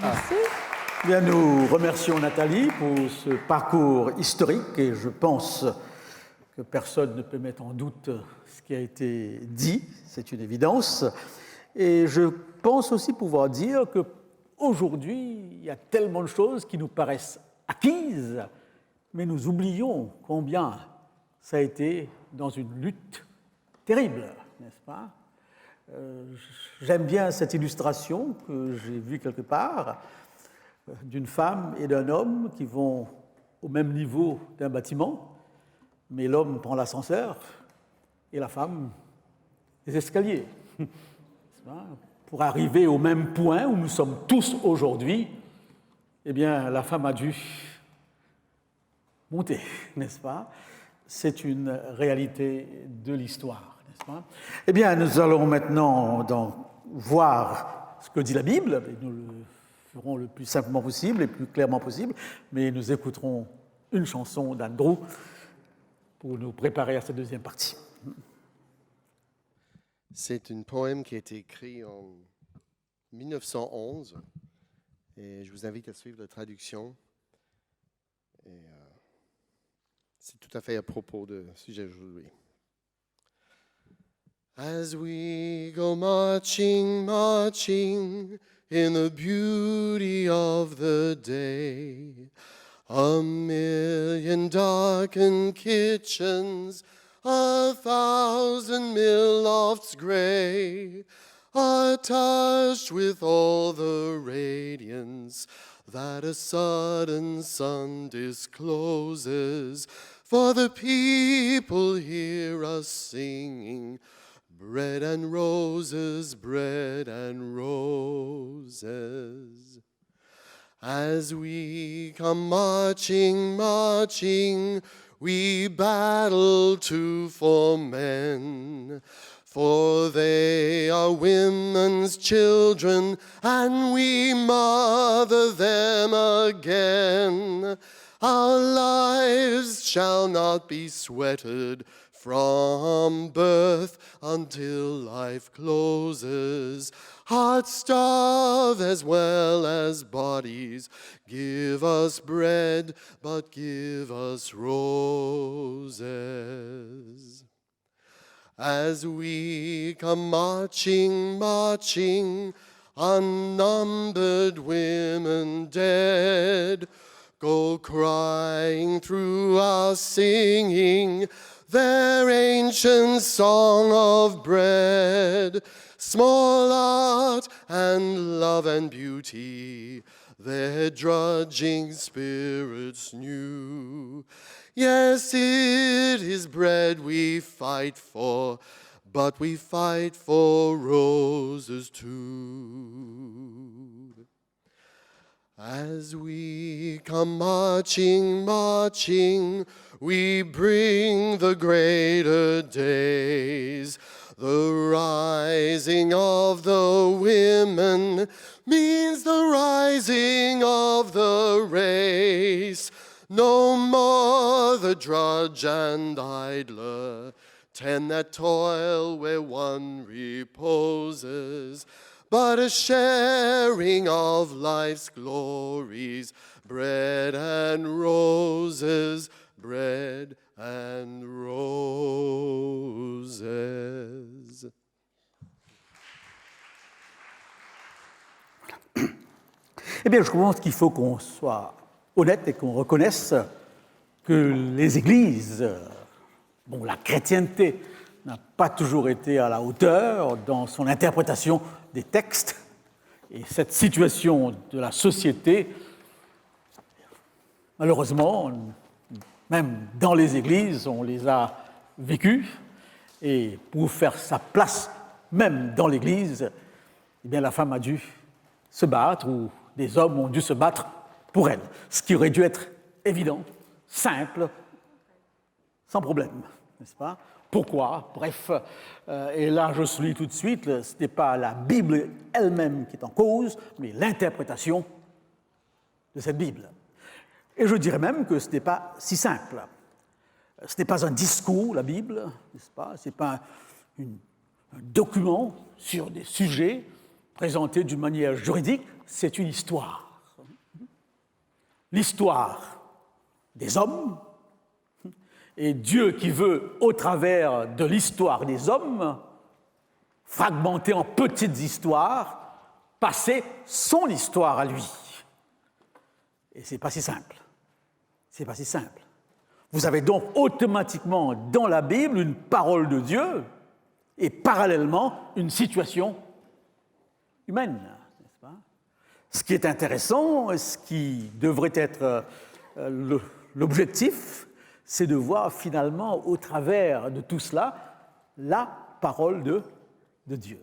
Speaker 3: Merci.
Speaker 1: Bien, nous remercions Nathalie pour ce parcours historique et je pense que personne ne peut mettre en doute ce qui a été dit, c'est une évidence. Et je pense aussi pouvoir dire qu'aujourd'hui, il y a tellement de choses qui nous paraissent acquises, mais nous oublions combien ça a été dans une lutte terrible, n'est-ce pas? J'aime bien cette illustration que j'ai vue quelque part d'une femme et d'un homme qui vont au même niveau d'un bâtiment, mais l'homme prend l'ascenseur et la femme les escaliers. Pour arriver au même point où nous sommes tous aujourd'hui, eh bien, la femme a dû monter, n'est-ce pas? C'est une réalité de l'histoire, n'est-ce pas? Eh bien, nous allons maintenant voir ce que dit la Bible. Nous le ferons le plus simplement possible et plus clairement possible, mais nous écouterons une chanson d'Andrew pour nous préparer à cette deuxième partie.
Speaker 2: C'est un poème qui a été écrit en 1911 et je vous invite à suivre la traduction. Et, c'est tout à fait à propos du sujet d'aujourd'hui. As we go marching, marching in the beauty of the day, a million darkened kitchens, a thousand mill lofts gray, are touched with all the radiance that a sudden sun discloses. For the people hear us singing, bread and roses, bread and roses. As we come marching, marching, we battle too for men, for they are women's children, and we mother them again. Our lives shall not be sweated from birth until life closes. Hearts starve as well as bodies. Give us bread, but give us roses. As we come marching, marching, unnumbered women dead, go crying through our singing their ancient song of bread. Small art and love and beauty, their drudging spirits knew. Yes, it is bread we fight for, but we fight for roses too. As we come marching, marching, we bring the greater days. The rising of the women means the rising of the race. No more the drudge and idler tend that toil where one reposes, but a sharing of life's glories, bread and roses, bread and roses.
Speaker 1: Eh bien, je pense qu'il faut qu'on soit honnête et qu'on reconnaisse que les églises, la chrétienté n'a pas toujours été à la hauteur dans son interprétation des textes. Et cette situation de la société, malheureusement, même dans les églises, on les a vécues. Et pour faire sa place, même dans l'église, eh bien, la femme a dû se battre, ou des hommes ont dû se battre pour elle. Ce qui aurait dû être évident, simple, sans problème, n'est-ce pas? Pourquoi? Bref, et là je suis tout de suite, ce n'est pas la Bible elle-même qui est en cause, mais l'interprétation de cette Bible. Et je dirais même que ce n'est pas si simple. Ce n'est pas un discours, la Bible, n'est-ce pas? Ce n'est pas un document sur des sujets présentés d'une manière juridique, c'est une histoire. L'histoire des hommes, et Dieu qui veut, au travers de l'histoire des hommes, fragmentée en petites histoires, passer son histoire à lui. Et ce n'est pas si simple. Ce n'est pas si simple. Vous avez donc automatiquement dans la Bible une parole de Dieu et parallèlement une situation humaine, n'est-ce pas? Ce qui est intéressant, ce qui devrait être l'objectif, c'est de voir finalement au travers de tout cela la parole de Dieu.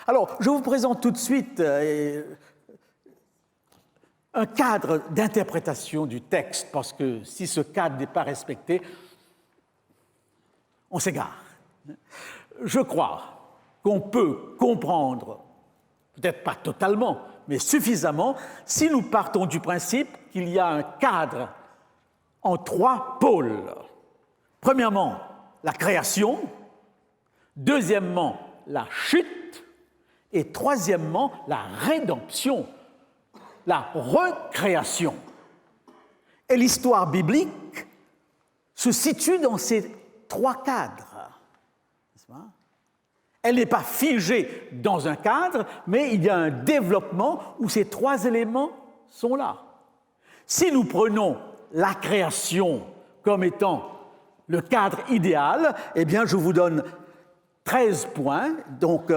Speaker 1: Alors, je vous présente tout de suite un cadre d'interprétation du texte, parce que si ce cadre n'est pas respecté, on s'égare. Je crois qu'on peut comprendre, peut-être pas totalement, mais suffisamment, si nous partons du principe qu'il y a un cadre en 3 pôles. Premièrement, la création. Deuxièmement, la chute. Et troisièmement, la rédemption, la recréation. Et l'histoire biblique se situe dans ces 3 cadres. N'est-ce pas? Elle n'est pas figée dans un cadre, mais il y a un développement où ces 3 éléments sont là. Si nous prenons la création comme étant le cadre idéal, eh bien, je vous donne 13 points. Donc,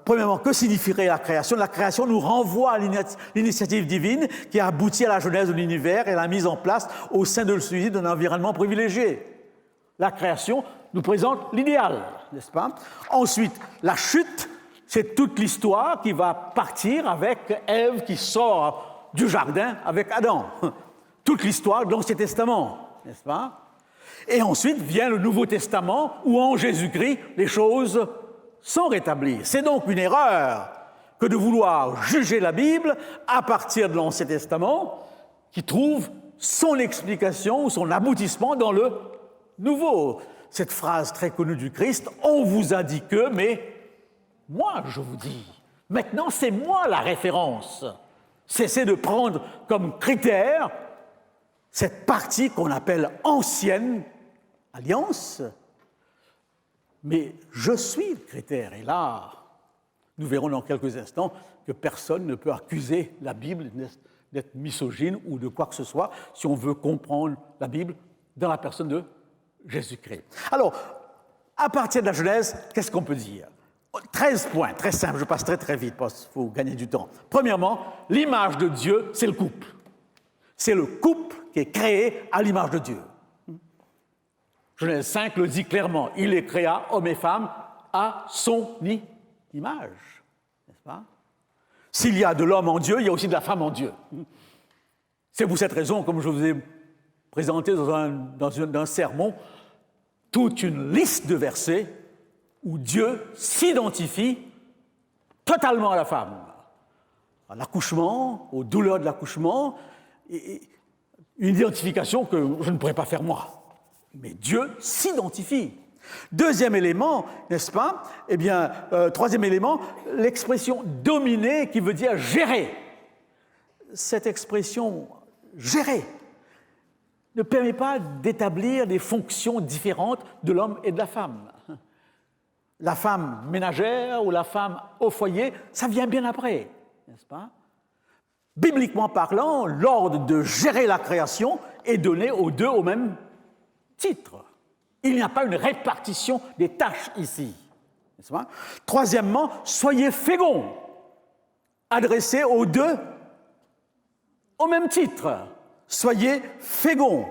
Speaker 1: premièrement, que signifierait la création? La création nous renvoie à l'initiative divine qui a abouti à la genèse de l'univers et la mise en place au sein de celui d'un environnement privilégié. La création nous présente l'idéal, n'est-ce pas? Ensuite, la chute, c'est toute l'histoire qui va partir avec Ève qui sort du jardin avec Adam. Toute l'histoire de l'Ancien Testament, n'est-ce pas? Et ensuite vient le Nouveau Testament où en Jésus-Christ, les choses sont rétablies. C'est donc une erreur que de vouloir juger la Bible à partir de l'Ancien Testament qui trouve son explication ou son aboutissement dans le Nouveau. Cette phrase très connue du Christ, « On vous a dit que, mais moi je vous dis. » Maintenant, c'est moi la référence. Cessez de prendre comme critère cette partie qu'on appelle ancienne alliance, mais je suis le critère. Et là, nous verrons dans quelques instants que personne ne peut accuser la Bible d'être misogyne ou de quoi que ce soit si on veut comprendre la Bible dans la personne de Jésus-Christ. Alors, à partir de la Genèse, qu'est-ce qu'on peut dire? 13 points, très simple, je passe très vite parce qu'il faut gagner du temps. Premièrement, l'image de Dieu, c'est le couple. C'est le couple qui est créé à l'image de Dieu. Genèse 5 le dit clairement, il les créa, hommes et femmes, à son image. N'est-ce pas? S'il y a de l'homme en Dieu, il y a aussi de la femme en Dieu. C'est pour cette raison, comme je vous ai présenté dans un sermon, toute une liste de versets où Dieu s'identifie totalement à la femme. À l'accouchement, aux douleurs de l'accouchement, une identification que je ne pourrais pas faire moi. Mais Dieu s'identifie. Deuxième élément, n'est-ce pas? Eh bien, troisième élément, l'expression dominer qui veut dire gérer. Cette expression gérer ne permet pas d'établir des fonctions différentes de l'homme et de la femme. La femme ménagère ou la femme au foyer, ça vient bien après, n'est-ce pas? Bibliquement parlant, l'ordre de gérer la création est donné aux deux au même titre. Il n'y a pas une répartition des tâches ici, n'est-ce pas? Troisièmement, soyez féconds, adressé aux deux au même titre. Soyez féconds.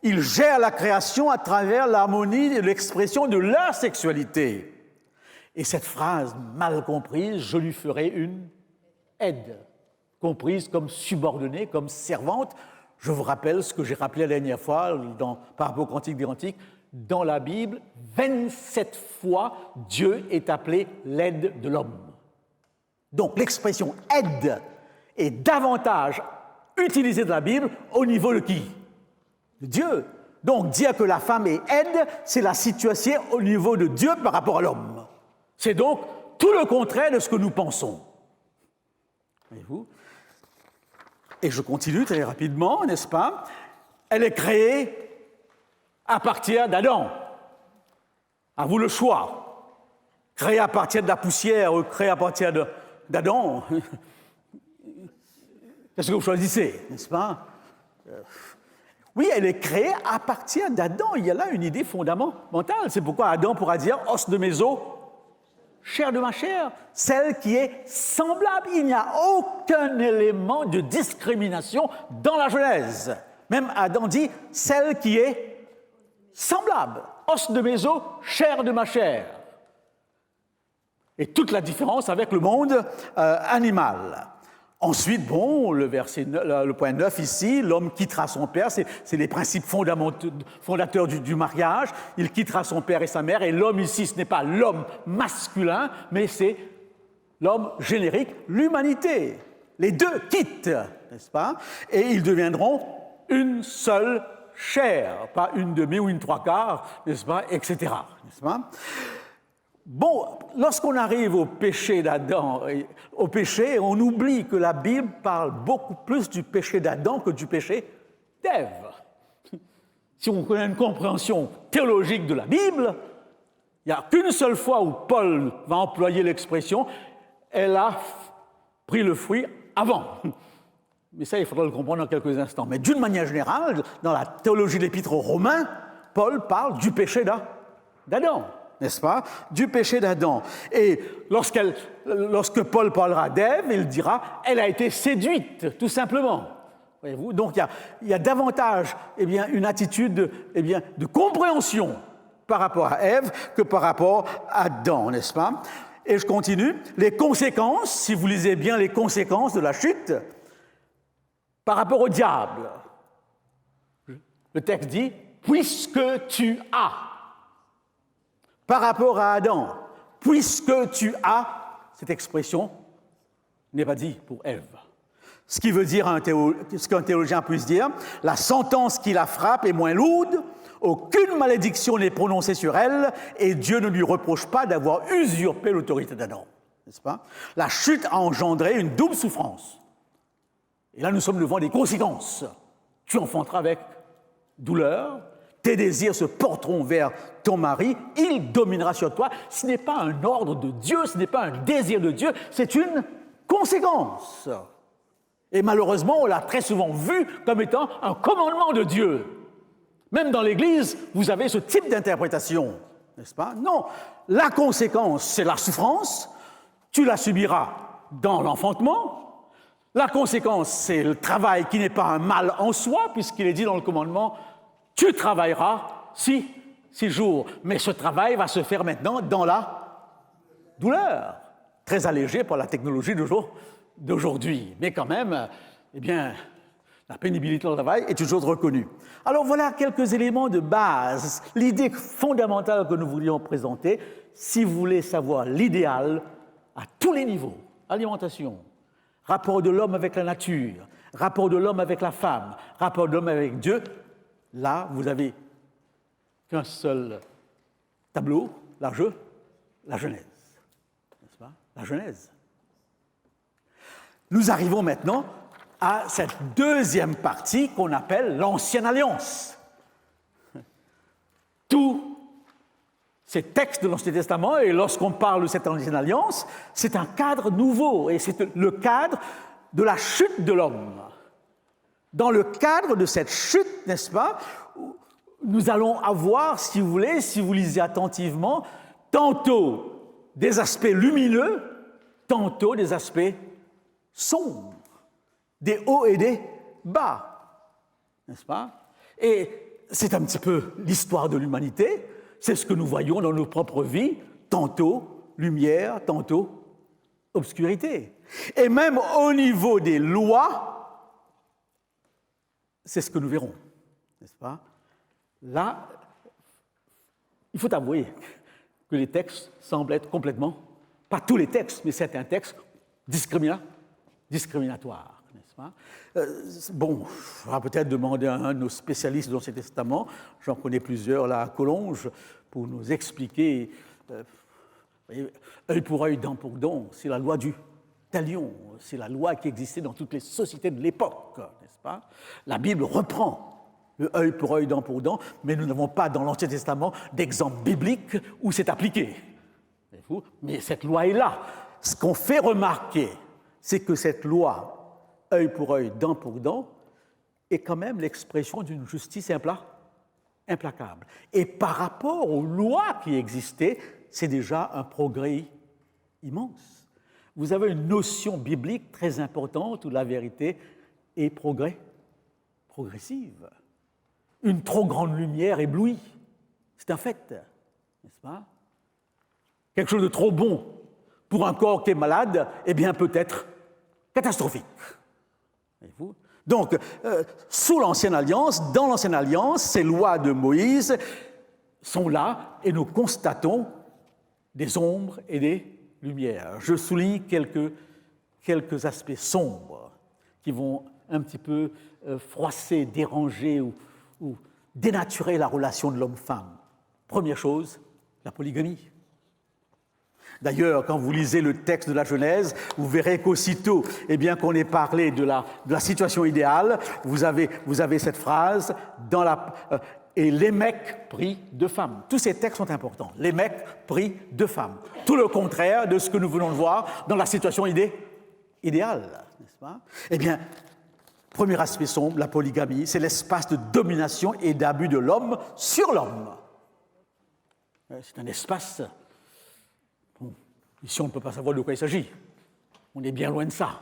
Speaker 1: Ils gèrent la création à travers l'harmonie et l'expression de leur sexualité. Et cette phrase mal comprise, je lui ferai une aide, comprise comme subordonnée, comme servante. Je vous rappelle ce que j'ai rappelé la dernière fois par rapport au Cantique des Cantiques. Dans la Bible, 27 fois, Dieu est appelé l'aide de l'homme. Donc l'expression aide est davantage utilisé dans la Bible au niveau de qui? De Dieu. Donc, dire que la femme est aide, c'est la situation au niveau de Dieu par rapport à l'homme. C'est donc tout le contraire de ce que nous pensons. Voyez-vous? Et je continue très rapidement, n'est-ce pas? Elle est créée à partir d'Adam. À vous le choix. Créée à partir de la poussière ou créée à partir d'Adam. Qu'est-ce que vous choisissez, n'est-ce pas? Oui, elle est créée à partir d'Adam. Il y a là une idée fondamentale. C'est pourquoi Adam pourra dire « os de mes os, chair de ma chair », celle qui est semblable. Il n'y a aucun élément de discrimination dans la Genèse. Même Adam dit « celle qui est semblable, os de mes os, chair de ma chair ». Et toute la différence avec le monde animal. Ensuite, bon, le point 9 ici, l'homme quittera son père, c'est les principes fondateurs du mariage. Il quittera son père et sa mère, et l'homme ici, ce n'est pas l'homme masculin, mais c'est l'homme générique, l'humanité. Les deux quittent, n'est-ce pas? Et ils deviendront une seule chair, pas une demi ou une trois quarts, n'est-ce pas, etc. N'est-ce pas? Bon, lorsqu'on arrive au péché d'Adam, au péché, on oublie que la Bible parle beaucoup plus du péché d'Adam que du péché d'Ève. Si on connaît une compréhension théologique de la Bible, il n'y a qu'une seule fois où Paul va employer l'expression « elle a pris le fruit avant ». Mais ça, il faudra le comprendre dans quelques instants. Mais d'une manière générale, dans la théologie de l'Épître aux Romains, Paul parle du péché d'Adam, n'est-ce pas? Du péché d'Adam. Et lorsque Paul parlera d'Ève, il dira « elle a été séduite », tout simplement. Voyez-vous? Donc il y a davantage une attitude de compréhension par rapport à Ève que par rapport à Adam, n'est-ce pas? Et je continue. Les conséquences, si vous lisez bien les conséquences de la chute, par rapport au diable, le texte dit « puisque tu as ». Par rapport à Adam, « puisque tu as », cette expression n'est pas dit pour Ève. Ce qui veut dire ce qu'un théologien puisse dire, la sentence qui la frappe est moins lourde, aucune malédiction n'est prononcée sur elle, et Dieu ne lui reproche pas d'avoir usurpé l'autorité d'Adam. N'est-ce pas? La chute a engendré une double souffrance. Et là, nous sommes devant des conséquences. Tu enfanteras avec douleur, tes désirs se porteront vers ton mari, il dominera sur toi. Ce n'est pas un ordre de Dieu, ce n'est pas un désir de Dieu, c'est une conséquence. Et malheureusement, on l'a très souvent vu comme étant un commandement de Dieu. Même dans l'Église, vous avez ce type d'interprétation, n'est-ce pas? Non, la conséquence, c'est la souffrance, tu la subiras dans l'enfantement. La conséquence, c'est le travail qui n'est pas un mal en soi, puisqu'il est dit dans le commandement, tu travailleras 6 jours. Mais ce travail va se faire maintenant dans la douleur, très allégée par la technologie d'aujourd'hui. Mais quand même, la pénibilité dans le travail est toujours reconnue. Alors voilà quelques éléments de base, l'idée fondamentale que nous voulions présenter, si vous voulez savoir l'idéal à tous les niveaux, alimentation, rapport de l'homme avec la nature, rapport de l'homme avec la femme, rapport de l'homme avec Dieu, là, vous n'avez qu'un seul tableau, la Genèse. N'est-ce pas? La Genèse. Nous arrivons maintenant à cette deuxième partie qu'on appelle l'Ancienne Alliance. Tous ces textes de l'Ancien Testament, et lorsqu'on parle de cette Ancienne Alliance, c'est un cadre nouveau, et c'est le cadre de la chute de l'homme. Dans le cadre de cette chute, n'est-ce pas, nous allons avoir, si vous voulez, si vous lisez attentivement, tantôt des aspects lumineux, tantôt des aspects sombres, des hauts et des bas, n'est-ce pas? Et c'est un petit peu l'histoire de l'humanité, c'est ce que nous voyons dans nos propres vies, tantôt lumière, tantôt obscurité. Et même au niveau des lois, c'est ce que nous verrons, n'est-ce pas? Là, il faut avouer que les textes semblent être complètement, pas tous les textes, mais certains textes discriminatoires, n'est-ce n'est-ce pas? Bon, il faudra peut-être demander à un de nos spécialistes dans l'Ancien Testament, j'en connais plusieurs là à Collonges, pour nous expliquer. Voyez, œil pour œil, dent pour dent, c'est la loi du talion, c'est la loi qui existait dans toutes les sociétés de l'époque, n'est-ce pas? La Bible reprend le œil pour œil, dent pour dent, mais nous n'avons pas dans l'Ancien Testament d'exemple biblique où c'est appliqué. Mais cette loi est là. Ce qu'on fait remarquer, c'est que cette loi, œil pour œil, dent pour dent, est quand même l'expression d'une justice implacable. Et par rapport aux lois qui existaient, c'est déjà un progrès immense. Vous avez une notion biblique très importante où la vérité est progressive. Une trop grande lumière éblouit. C'est un fait, n'est-ce pas? Quelque chose de trop bon pour un corps qui est malade, eh bien peut être catastrophique. Voyez-vous? Donc, sous l'Ancienne Alliance, dans l'Ancienne Alliance, ces lois de Moïse sont là et nous constatons des ombres et des lumières. Je souligne quelques aspects sombres qui vont un petit peu froisser, déranger ou dénaturer la relation de l'homme-femme. Première chose, la polygamie. D'ailleurs, quand vous lisez le texte de la Genèse, vous verrez qu'aussitôt, eh bien, qu'on ait parlé de la situation idéale, vous avez cette phrase et Lémec prit deux femmes. Tous ces textes sont importants. Lémec prit deux femmes. Tout le contraire de ce que nous venons de voir dans la situation idéale, n'est-ce pas? Eh bien, premier aspect sombre, la polygamie, c'est l'espace de domination et d'abus de l'homme sur l'homme. C'est un espace. Bon, ici, on ne peut pas savoir de quoi il s'agit. On est bien loin de ça.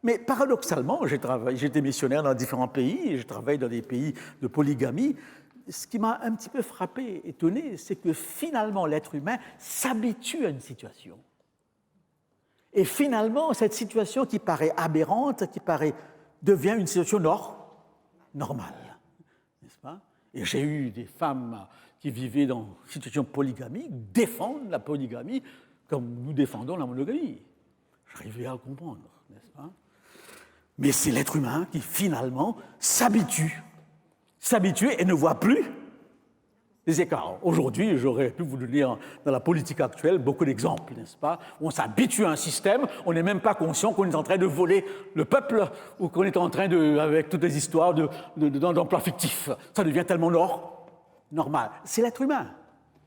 Speaker 1: Mais paradoxalement, j'ai été missionnaire dans différents pays, et je travaille dans des pays de polygamie. Ce qui m'a un petit peu frappé, étonné, c'est que finalement, l'être humain s'habitue à une situation. Et finalement, cette situation qui paraît aberrante, devient une situation normale. N'est-ce pas? Et j'ai eu des femmes qui vivaient dans une situation polygamique défendre la polygamie comme nous défendons la monogamie. J'arrivais à le comprendre, n'est-ce pas? Mais c'est l'être humain qui, finalement, s'habitue et ne voit plus les écarts. Aujourd'hui, j'aurais pu vous donner, dans la politique actuelle, beaucoup d'exemples, n'est-ce pas? On s'habitue à un système, on n'est même pas conscient qu'on est en train de voler le peuple ou qu'on est en train avec toutes les histoires d'emplois fictifs. Ça devient tellement normal. C'est l'être humain.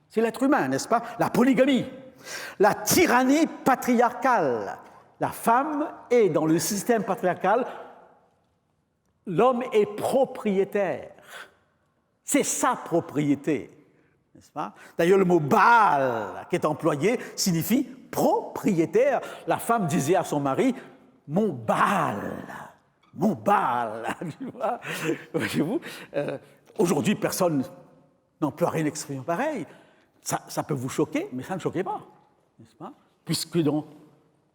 Speaker 1: C'est l'être humain, n'est-ce pas? La polygamie, la tyrannie patriarcale. La femme est dans le système patriarcal, l'homme est propriétaire. C'est sa propriété, n'est-ce pas? D'ailleurs, le mot Baal qui est employé signifie propriétaire. La femme disait à son mari, mon Baal, tu vois, voyez-vous, aujourd'hui, personne n'emploie une expression pareille. Ça peut vous choquer, mais ça ne choquait pas, n'est-ce pas? Puisque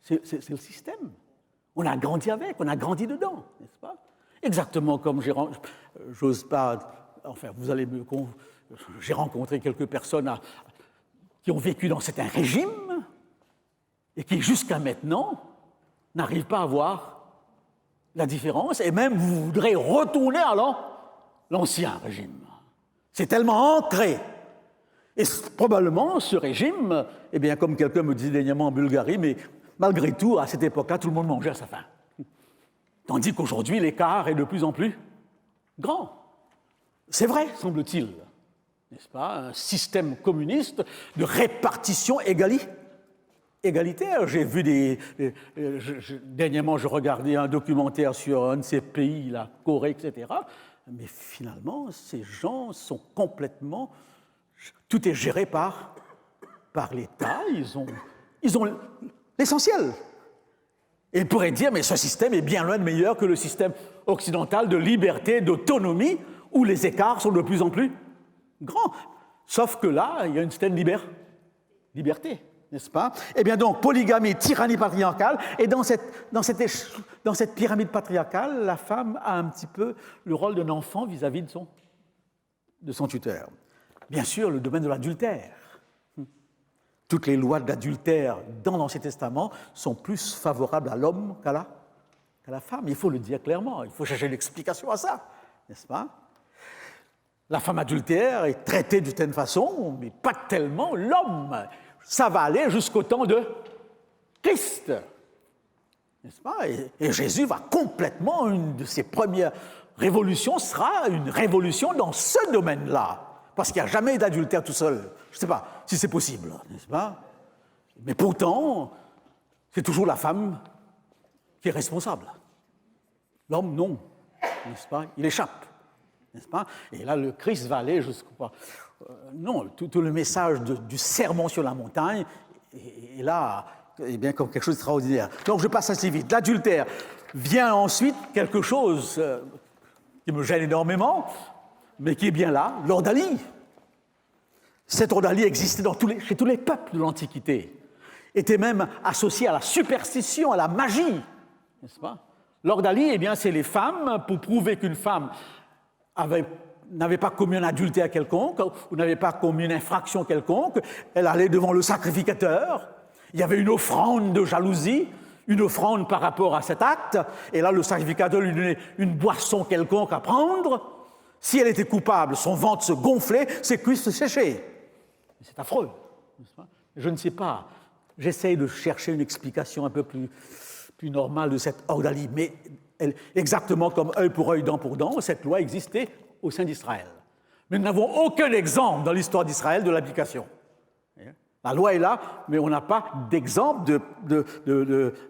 Speaker 1: c'est le système. On a grandi avec, on a grandi dedans, n'est-ce pas? Exactement comme j'ose pas, enfin, j'ai rencontré quelques personnes qui ont vécu dans certains régimes et qui, jusqu'à maintenant, n'arrivent pas à voir la différence et même voudraient retourner à l'ancien régime. C'est tellement ancré. Et probablement, ce régime, eh bien, comme quelqu'un me disait dernièrement en Bulgarie, mais malgré tout, à cette époque-là, tout le monde mangeait à sa faim. Tandis qu'aujourd'hui, l'écart est de plus en plus grand. C'est vrai, semble-t-il, n'est-ce pas? Un système communiste de répartition égalitaire. J'ai vu dernièrement, je regardais un documentaire sur un de ces pays, la Corée, etc. Mais finalement, ces gens sont complètement... Tout est géré par l'État. Ils ont l'essentiel. Et on pourrait dire, mais ce système est bien loin de meilleur que le système occidental de liberté, d'autonomie, où les écarts sont de plus en plus grands. Sauf que là, il y a une certaine liberté, n'est-ce pas? Eh bien donc, polygamie, tyrannie patriarcale, et dans cette pyramide patriarcale, la femme a un petit peu le rôle d'un enfant vis-à-vis de son tuteur. Bien sûr, le domaine de l'adultère. Toutes les lois d'adultère dans l'Ancien Testament sont plus favorables à l'homme qu'à qu'à la femme. Il faut le dire clairement, il faut chercher l'explication à ça, n'est-ce pas? La femme adultère est traitée d'une telle façon, mais pas tellement l'homme. Ça va aller jusqu'au temps de Christ, n'est-ce pas? Et Jésus va complètement, une de ses premières révolutions sera une révolution dans ce domaine-là, parce qu'il n'y a jamais d'adultère tout seul. Je ne sais pas si c'est possible, n'est-ce pas? Mais pourtant, c'est toujours la femme qui est responsable. L'homme, non, n'est-ce pas? Il échappe, n'est-ce pas? Et là, le Christ va aller jusqu'au... non, tout le message du sermon sur la montagne est là, eh bien, comme quelque chose d'extraordinaire. Donc, je passe assez vite. L'adultère vient ensuite quelque chose qui me gêne énormément, mais qui est bien là, l'ordalie. Cette ordalie existait chez tous les peuples de l'Antiquité, était même associée à la superstition, à la magie, n'est-ce pas? L'ordalie, eh bien, c'est les femmes, pour prouver qu'une femme n'avait pas commis un adultère quelconque, ou n'avait pas commis une infraction quelconque, elle allait devant le sacrificateur, il y avait une offrande de jalousie, une offrande par rapport à cet acte, et là, le sacrificateur lui donnait une boisson quelconque à prendre. Si elle était coupable, son ventre se gonflait, ses cuisses se séchaient. C'est affreux, n'est-ce pas? Je ne sais pas, j'essaye de chercher une explication un peu plus normale de cette ordalie, mais exactement comme œil pour œil, dent pour dent, cette loi existait au sein d'Israël. Mais nous n'avons aucun exemple dans l'histoire d'Israël de l'application. La loi est là, mais on n'a pas d'exemple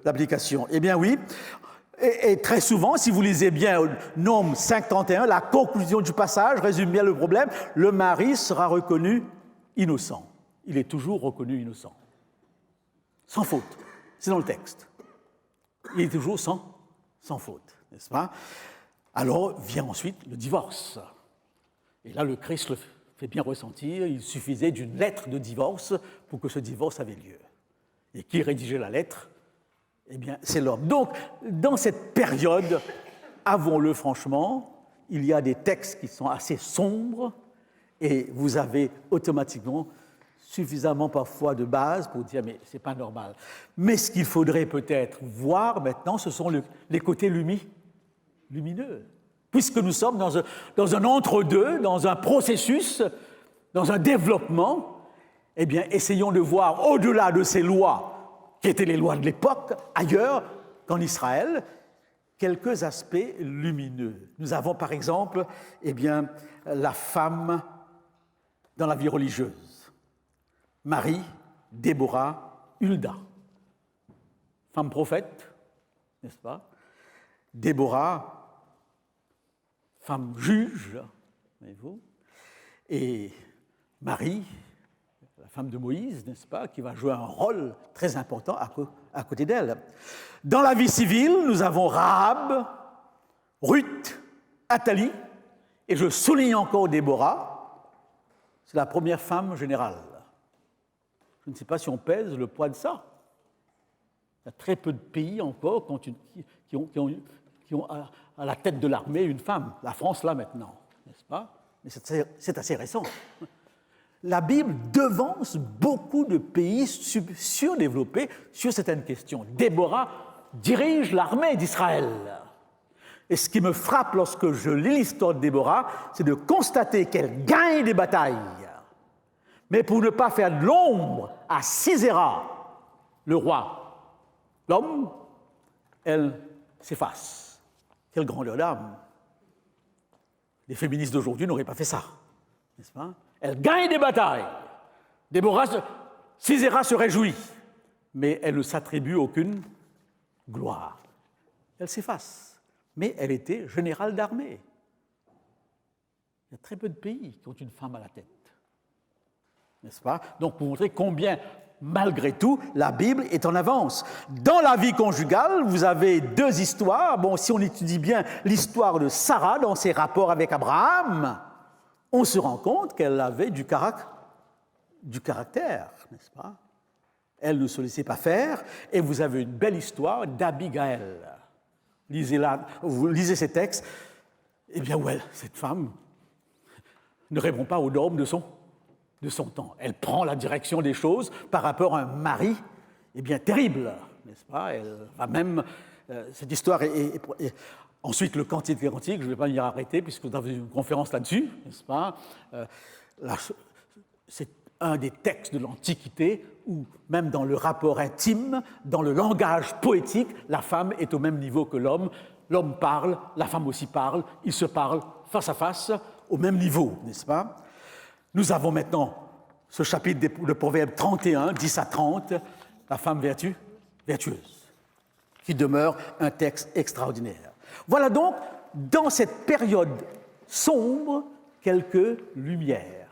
Speaker 1: d'application. Eh bien oui, et très souvent, si vous lisez bien Nombre 5.31, la conclusion du passage résume bien le problème, le mari sera reconnu innocent. Il est toujours reconnu innocent. Sans faute. C'est dans le texte. Il est toujours sans faute, n'est-ce pas? Alors vient ensuite le divorce. Et là, le Christ le fait bien ressentir, il suffisait d'une lettre de divorce pour que ce divorce avait lieu. Et qui rédigeait la lettre? Eh bien, c'est l'homme. Donc, dans cette période, avouons-le franchement, il y a des textes qui sont assez sombres et vous avez automatiquement suffisamment parfois de base pour dire « mais ce n'est pas normal ». Mais ce qu'il faudrait peut-être voir maintenant, ce sont les côtés lumineux. Puisque nous sommes dans un entre-deux, dans un processus, dans un développement, eh bien, essayons de voir au-delà de ces lois, qui étaient les lois de l'époque, ailleurs qu'en Israël, quelques aspects lumineux. Nous avons par exemple, eh bien, la femme dans la vie religieuse. Marie, Déborah, Hulda. Femme prophète, n'est-ce pas? Déborah, femme juge, voyez-vous, et Marie, la femme de Moïse, n'est-ce pas, qui va jouer un rôle très important à côté d'elle. Dans la vie civile, nous avons Rahab, Ruth, Athalie, et je souligne encore Déborah, c'est la première femme générale. Je ne sais pas si on pèse le poids de ça. Il y a très peu de pays encore qui ont à la tête de l'armée une femme. La France, là, maintenant, n'est-ce pas? Mais c'est assez récent. La Bible devance beaucoup de pays surdéveloppés sur certaines questions. Déborah dirige l'armée d'Israël. Et ce qui me frappe lorsque je lis l'histoire de Déborah, c'est de constater qu'elle gagne des batailles. Mais pour ne pas faire de l'ombre à Sisera, le roi, l'homme, elle s'efface. Quelle grandeur d'âme! Les féministes d'aujourd'hui n'auraient pas fait ça, n'est-ce pas? Elle gagne des batailles. Sisera se réjouit, mais elle ne s'attribue aucune gloire. Elle s'efface, mais elle était générale d'armée. Il y a très peu de pays qui ont une femme à la tête, n'est-ce pas? Donc, pour montrer combien, malgré tout, la Bible est en avance. Dans la vie conjugale, vous avez deux histoires. Bon, si on étudie bien l'histoire de Sarah dans ses rapports avec Abraham, on se rend compte qu'elle avait du caractère, n'est-ce pas? Elle ne se laissait pas faire, et vous avez une belle histoire d'Abigail. Vous lisez ces textes, eh bien, ouais, cette femme ne répond pas aux normes de son temps. Elle prend la direction des choses par rapport à un mari, eh bien, terrible, n'est-ce pas? Elle va même cette histoire est ensuite le Cantique des Cantiques, je ne vais pas m'y arrêter puisque vous avez une conférence là-dessus, n'est-ce pas? C'est un des textes de l'Antiquité où, même dans le rapport intime, dans le langage poétique, la femme est au même niveau que l'homme. L'homme parle, la femme aussi parle, ils se parlent face à face, au même niveau, n'est-ce pas? Nous avons maintenant ce chapitre de Proverbe 31, 10 à 30, la femme vertueuse, qui demeure un texte extraordinaire. Voilà donc, dans cette période sombre, quelques lumières.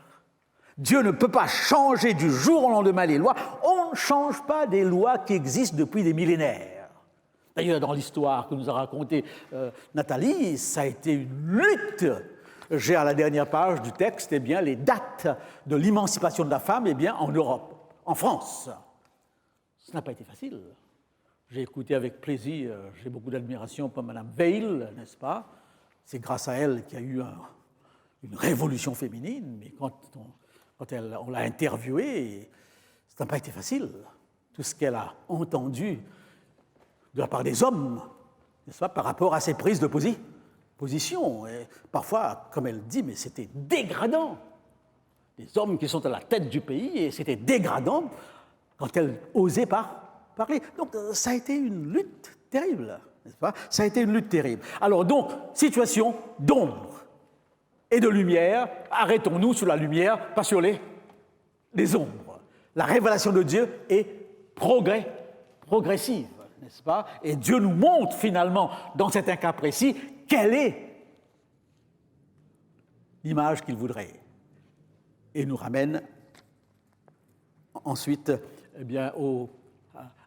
Speaker 1: Dieu ne peut pas changer du jour au lendemain les lois. On ne change pas des lois qui existent depuis des millénaires. D'ailleurs, dans l'histoire que nous a racontée Nathalie, ça a été une lutte. J'ai à la dernière page du texte les dates de l'émancipation de la femme en Europe, en France. Ça n'a pas été facile. J'ai écouté avec plaisir, j'ai beaucoup d'admiration pour Mme Veil, n'est-ce pas? C'est grâce à elle qu'il y a eu une révolution féminine, mais quand on l'a interviewée, ça n'a pas été facile. Tout ce qu'elle a entendu de la part des hommes, n'est-ce pas, par rapport à ses prises de position. Et parfois, comme elle dit, mais c'était dégradant. Les hommes qui sont à la tête du pays, et c'était dégradant quand elle osait parler. Donc, ça a été une lutte terrible, n'est-ce pas? Ça a été une lutte terrible. Alors donc, situation d'ombre et de lumière. Arrêtons-nous sur la lumière, pas sur les ombres. La révélation de Dieu est progressive, n'est-ce pas? Et Dieu nous montre finalement, dans cet cas précis, quelle est l'image qu'il voudrait. Et nous ramène ensuite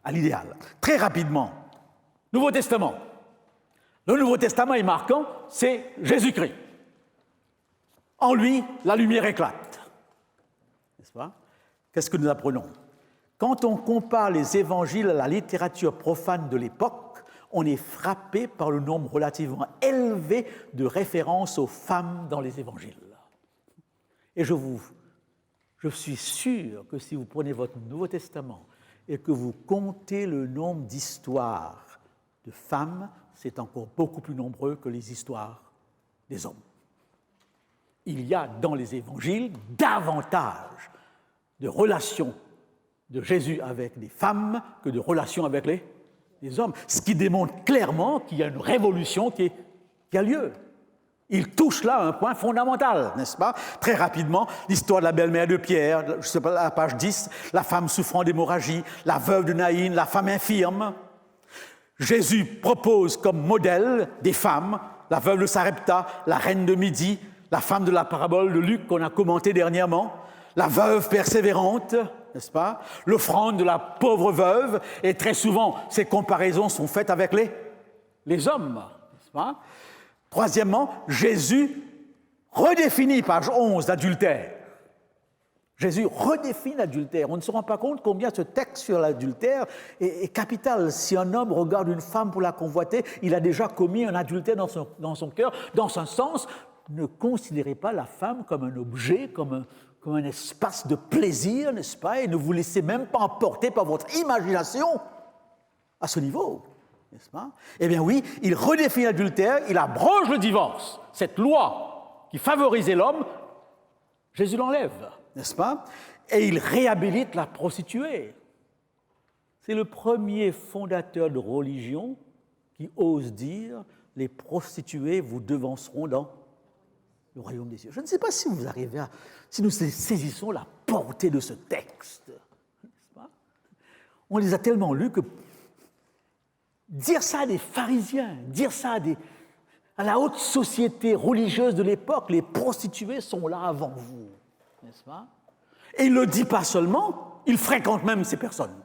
Speaker 1: à l'idéal. Très rapidement, Nouveau Testament. Le Nouveau Testament est marquant, c'est Jésus-Christ. En lui, la lumière éclate. N'est-ce pas? Qu'est-ce que nous apprenons? Quand on compare les évangiles à la littérature profane de l'époque, on est frappé par le nombre relativement élevé de références aux femmes dans les évangiles. Et je suis sûr que si vous prenez votre Nouveau Testament et que vous comptez le nombre d'histoires de femmes, c'est encore beaucoup plus nombreux que les histoires des hommes. Il y a dans les évangiles davantage de relations de Jésus avec les femmes que de relations avec les hommes, ce qui démontre clairement qu'il y a une révolution qui a lieu. Il touche là un point fondamental, n'est-ce pas? Très rapidement, l'histoire de la belle-mère de Pierre, je ne sais pas, la page 10, la femme souffrant d'hémorragie, la veuve de Naïn, la femme infirme. Jésus propose comme modèle des femmes, la veuve de Sarepta, la reine de Midi, la femme de la parabole de Luc qu'on a commentée dernièrement, la veuve persévérante, n'est-ce pas? L'offrande de la pauvre veuve, et très souvent, ces comparaisons sont faites avec les hommes, n'est-ce pas? Troisièmement, Jésus redéfinit, page 11, l'adultère. Jésus redéfinit l'adultère. On ne se rend pas compte combien ce texte sur l'adultère est capital. Si un homme regarde une femme pour la convoiter, il a déjà commis un adultère dans son cœur. Dans un sens, ne considérez pas la femme comme un objet, comme un espace de plaisir, n'est-ce pas? Et ne vous laissez même pas emporter par votre imagination à ce niveau, n'est-ce pas? Eh bien oui, il redéfinit l'adultère, il abroge le divorce. Cette loi qui favorisait l'homme, Jésus l'enlève, n'est-ce pas? Et il réhabilite la prostituée. C'est le premier fondateur de religion qui ose dire « les prostituées vous devanceront dans le royaume des cieux ». Je ne sais pas si vous arrivez si nous saisissons la portée de ce texte, n'est-ce pas? On les a tellement lus que dire ça à des pharisiens, dire ça à la haute société religieuse de l'époque, les prostituées sont là avant vous, n'est-ce pas? Et il ne le dit pas seulement, il fréquente même ces personnes.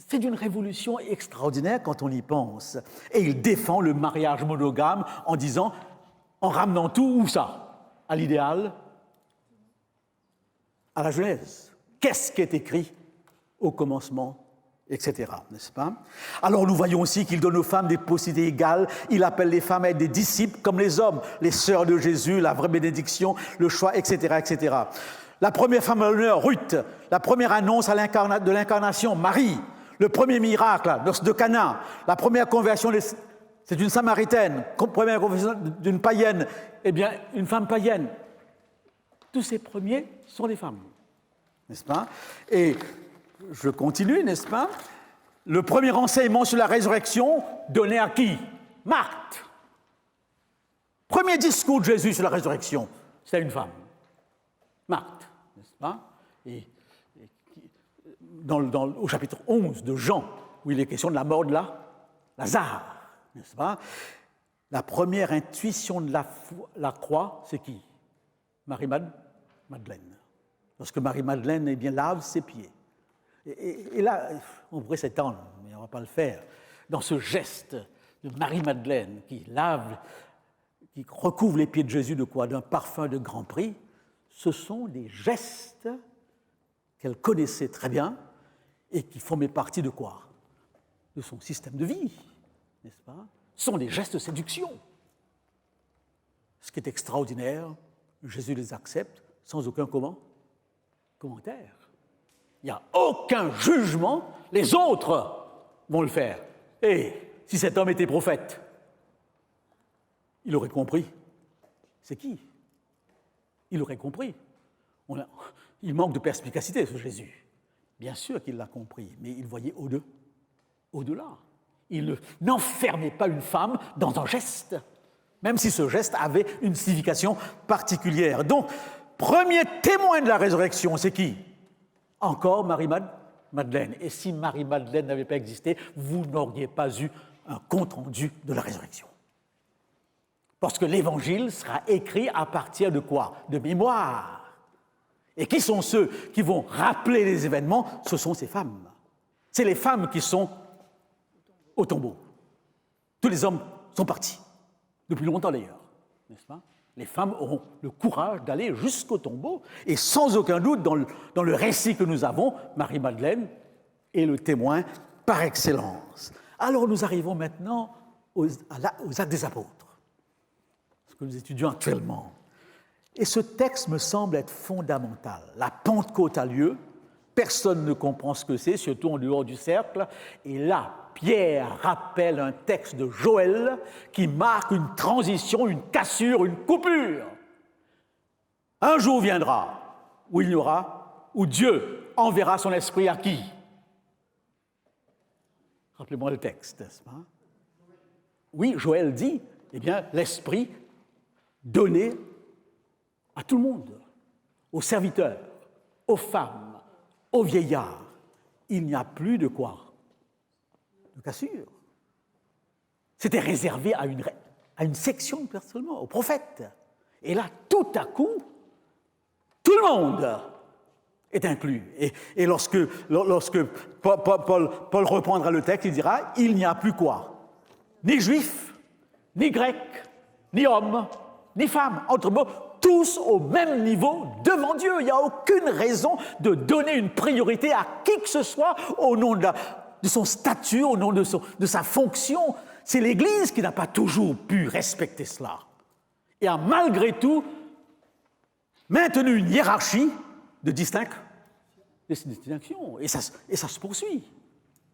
Speaker 1: C'est d'une révolution extraordinaire quand on y pense. Et il défend le mariage monogame en disant, en ramenant tout, où ça? À l'idéal, à la Genèse. Qu'est-ce qui est écrit au commencement, etc., n'est-ce pas? Alors nous voyons aussi qu'il donne aux femmes des possibilités égales. Il appelle les femmes à être des disciples comme les hommes, les sœurs de Jésus, la vraie bénédiction, le choix, etc., etc. La première femme à l'honneur, Ruth. La première annonce de l'incarnation, Marie. le premier miracle, noces de Cana, la première conversion, c'est une Samaritaine, première conversion d'une païenne, eh bien, une femme païenne. Tous ces premiers sont des femmes, n'est-ce pas? Et je continue, n'est-ce pas? Le premier enseignement sur la résurrection donné à qui? Marthe. Premier discours de Jésus sur la résurrection, c'est une femme. Marthe, n'est-ce pas? Et au chapitre 11 de Jean, où il est question de la mort de Lazare, n'est-ce pas? La première intuition de la croix, c'est qui? Marie-Madeleine. Lorsque Marie-Madeleine, eh bien, lave ses pieds. Et là, on pourrait s'étendre, mais on ne va pas le faire. Dans ce geste de Marie-Madeleine qui recouvre les pieds de Jésus de quoi? D'un parfum de grand prix, ce sont des gestes qu'elle connaissait très bien et qui formaient partie de quoi? De son système de vie, n'est-ce pas? Ce sont des gestes de séduction. Ce qui est extraordinaire, Jésus les accepte sans aucun commentaire. Il n'y a aucun jugement, les autres vont le faire. Et si cet homme était prophète, il aurait compris. C'est qui? Il aurait compris. Il manque de perspicacité, ce Jésus. Bien sûr qu'il l'a compris, mais il voyait au-delà. Il n'enfermait pas une femme dans un geste, même si ce geste avait une signification particulière. Donc, premier témoin de la résurrection, c'est qui? Encore Marie-Madeleine. Et si Marie-Madeleine n'avait pas existé, vous n'auriez pas eu un compte-rendu de la résurrection. Parce que l'Évangile sera écrit à partir de quoi? De mémoire. Et qui sont ceux qui vont rappeler les événements? Ce sont ces femmes. C'est les femmes qui sont au tombeau. Tous les hommes sont partis, depuis longtemps d'ailleurs, n'est-ce pas? Les femmes auront le courage d'aller jusqu'au tombeau, et sans aucun doute, dans le récit que nous avons, Marie-Madeleine est le témoin par excellence. Alors nous arrivons maintenant aux Actes des Apôtres, ce que nous étudions actuellement. Et ce texte me semble être fondamental. La Pentecôte a lieu, personne ne comprend ce que c'est, surtout en dehors du cercle, et là, Pierre rappelle un texte de Joël qui marque une transition, une cassure, une coupure. Un jour viendra où Dieu enverra son esprit à qui? Rappelez-moi le texte, n'est-ce pas? Oui, Joël dit, eh bien, l'esprit donné à tout le monde, aux serviteurs, aux femmes, aux vieillards. Il n'y a plus de quoi? De cassure. C'était réservé à une section, personnellement, aux prophètes. Et là, tout à coup, tout le monde est inclus. Et lorsque Paul reprendra le texte, il dira, il n'y a plus quoi? Ni juifs, ni grecs, ni hommes, ni femmes. Entre mots, tous au même niveau devant Dieu. Il n'y a aucune raison de donner une priorité à qui que ce soit au nom de son statut, au nom de sa fonction. C'est l'Église qui n'a pas toujours pu respecter cela. Et a malgré tout maintenu une hiérarchie de distinction. Et ça se poursuit.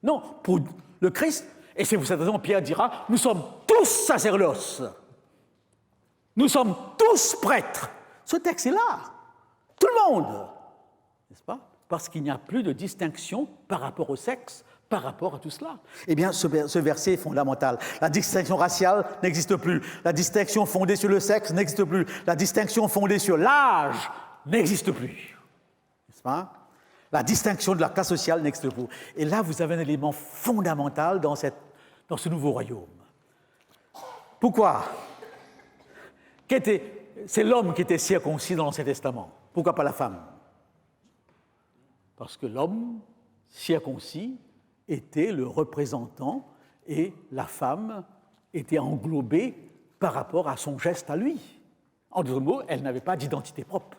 Speaker 1: Non, pour le Christ, et c'est pour cette raison que Pierre dira, nous sommes tous sacerdoces. Nous sommes tous prêtres. Ce texte est là. Tout le monde. N'est-ce pas? Parce qu'il n'y a plus de distinction par rapport au sexe, par rapport à tout cela. Eh bien, ce verset est fondamental. La distinction raciale n'existe plus. La distinction fondée sur le sexe n'existe plus. La distinction fondée sur l'âge n'existe plus. N'est-ce pas? La distinction de la classe sociale n'existe plus. Et là, vous avez un élément fondamental dans ce nouveau royaume. Pourquoi? C'est l'homme qui était circoncis dans l'Ancien Testament. Pourquoi pas la femme? Parce que l'homme circoncis était le représentant et la femme était englobée par rapport à son geste à lui. En d'autres mots, elle n'avait pas d'identité propre.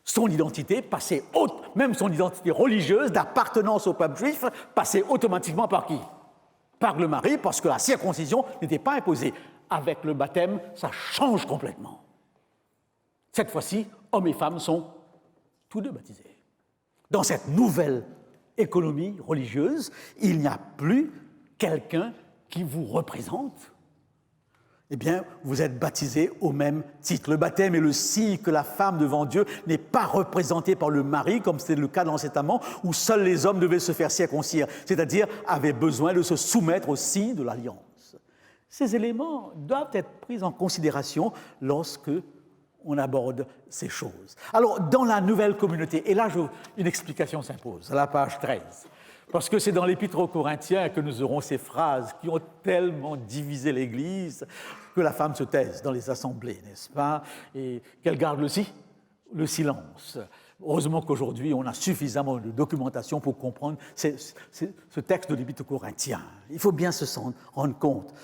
Speaker 1: Son identité passait, même son identité religieuse d'appartenance au peuple juif, passait automatiquement par qui? Par le mari, parce que la circoncision n'était pas imposée. Avec le baptême, ça change complètement. Cette fois-ci, hommes et femmes sont tous deux baptisés. Dans cette nouvelle économie religieuse, il n'y a plus quelqu'un qui vous représente. Eh bien, vous êtes baptisés au même titre. Le baptême est le signe que la femme devant Dieu n'est pas représentée par le mari, comme c'était le cas dans l'Ancien Testament, où seuls les hommes devaient se faire circoncire, c'est-à-dire avaient besoin de se soumettre au signe de l'alliance. Ces éléments doivent être pris en considération lorsque on aborde ces choses. Alors, dans la nouvelle communauté, et là, une explication s'impose, à la page 13. Parce que c'est dans l'Épître aux Corinthiens que nous aurons ces phrases qui ont tellement divisé l'Église que la femme se taise dans les assemblées, n'est-ce pas? Et qu'elle garde le silence. Heureusement qu'aujourd'hui, on a suffisamment de documentation pour comprendre ce texte de l'Épître aux Corinthiens. Il faut bien se rendre compte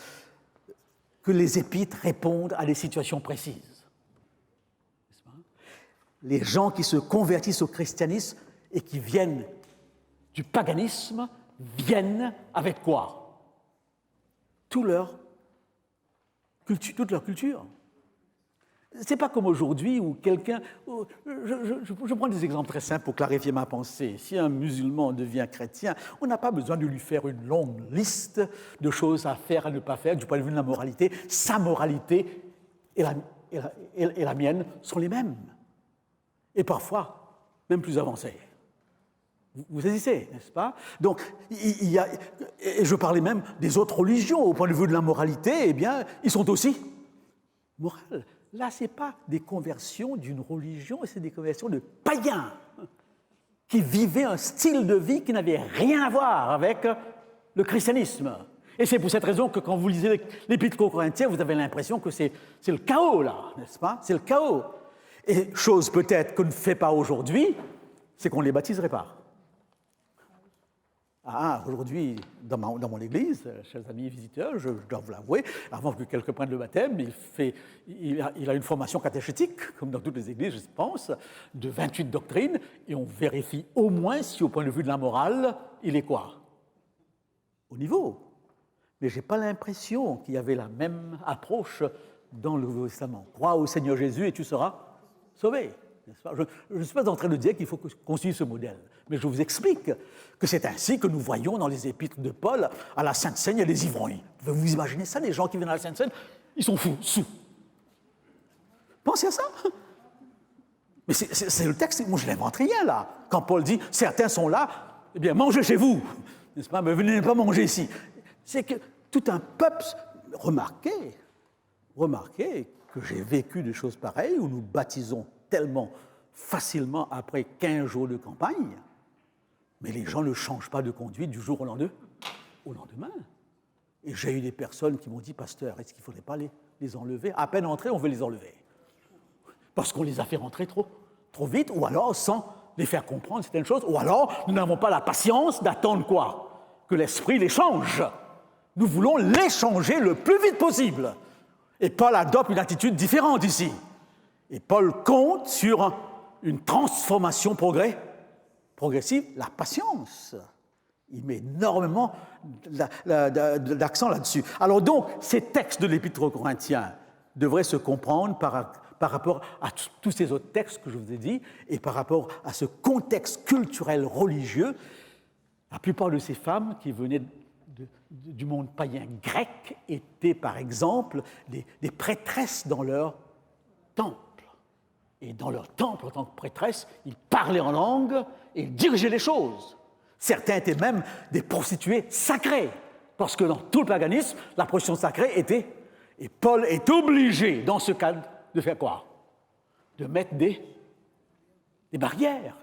Speaker 1: que les épîtres répondent à des situations précises. N'est-ce pas? Les gens qui se convertissent au christianisme et qui viennent du paganisme viennent avec quoi? Toute leur culture. Ce n'est pas comme aujourd'hui où quelqu'un... Je prends des exemples très simples pour clarifier ma pensée. Si un musulman devient chrétien, on n'a pas besoin de lui faire une longue liste de choses à faire, à ne pas faire, du point de vue de la moralité. Sa moralité et la mienne sont les mêmes. Et parfois, même plus avancées. Vous saisissez, n'est-ce pas? Donc, et je parlais même des autres religions, au point de vue de la moralité, eh bien, ils sont aussi morales. Là, ce n'est pas des conversions d'une religion, c'est des conversions de païens qui vivaient un style de vie qui n'avait rien à voir avec le christianisme. Et c'est pour cette raison que quand vous lisez l'Épître aux Corinthiens, vous avez l'impression que c'est le chaos, là, n'est-ce pas? C'est le chaos. Et chose peut-être qu'on ne fait pas aujourd'hui, c'est qu'on ne les baptiserait pas. Aujourd'hui, dans mon église, chers amis visiteurs, je dois vous l'avouer, avant que quelqu'un prenne le baptême, il a une formation catéchétique, comme dans toutes les églises, je pense, de 28 doctrines, et on vérifie au moins si, au point de vue de la morale, il est quoi? Au niveau. Mais je n'ai pas l'impression qu'il y avait la même approche dans le Nouveau Testament. Crois au Seigneur Jésus et tu seras sauvé. Je ne suis pas en train de dire qu'il faut qu'on suive ce modèle, mais je vous explique que c'est ainsi que nous voyons dans les épîtres de Paul à la Sainte Seine, il y a des ivrognes. Vous imaginez ça, les gens qui viennent à la Sainte Seine, ils sont fous, sous. Pensez à ça. Mais c'est le texte, moi je n'invente rien là. Quand Paul dit « certains sont là », eh bien mangez chez vous, n'est-ce pas? Mais venez pas manger ici. C'est que tout un peuple, remarquez que j'ai vécu des choses pareilles où nous baptisons tellement facilement après 15 jours de campagne, mais les gens ne changent pas de conduite du jour au lendemain. Et j'ai eu des personnes qui m'ont dit « Pasteur, est-ce qu'il ne faudrait pas les enlever? À peine entrés, on veut les enlever. » Parce qu'on les a fait rentrer trop vite, ou alors sans les faire comprendre certaines choses, ou alors nous n'avons pas la patience d'attendre quoi? Que l'Esprit les change. Nous voulons les changer le plus vite possible. Et Paul adopte une attitude différente ici. Et Paul compte sur une transformation progressive, la patience. Il met énormément d'accent là-dessus. Alors donc, ces textes de l'Épître aux Corinthiens devraient se comprendre par rapport à tous ces autres textes que je vous ai dit et par rapport à ce contexte culturel religieux. La plupart de ces femmes qui venaient du monde païen grec étaient, par exemple, des prêtresses dans leur temple. Et dans leur temple, en tant que prêtresses, ils parlaient en langue et ils dirigeaient les choses. Certains étaient même des prostituées sacrées, parce que dans tout le paganisme, la prostitution sacrée était... Et Paul est obligé, dans ce cadre, de faire quoi? De mettre des barrières.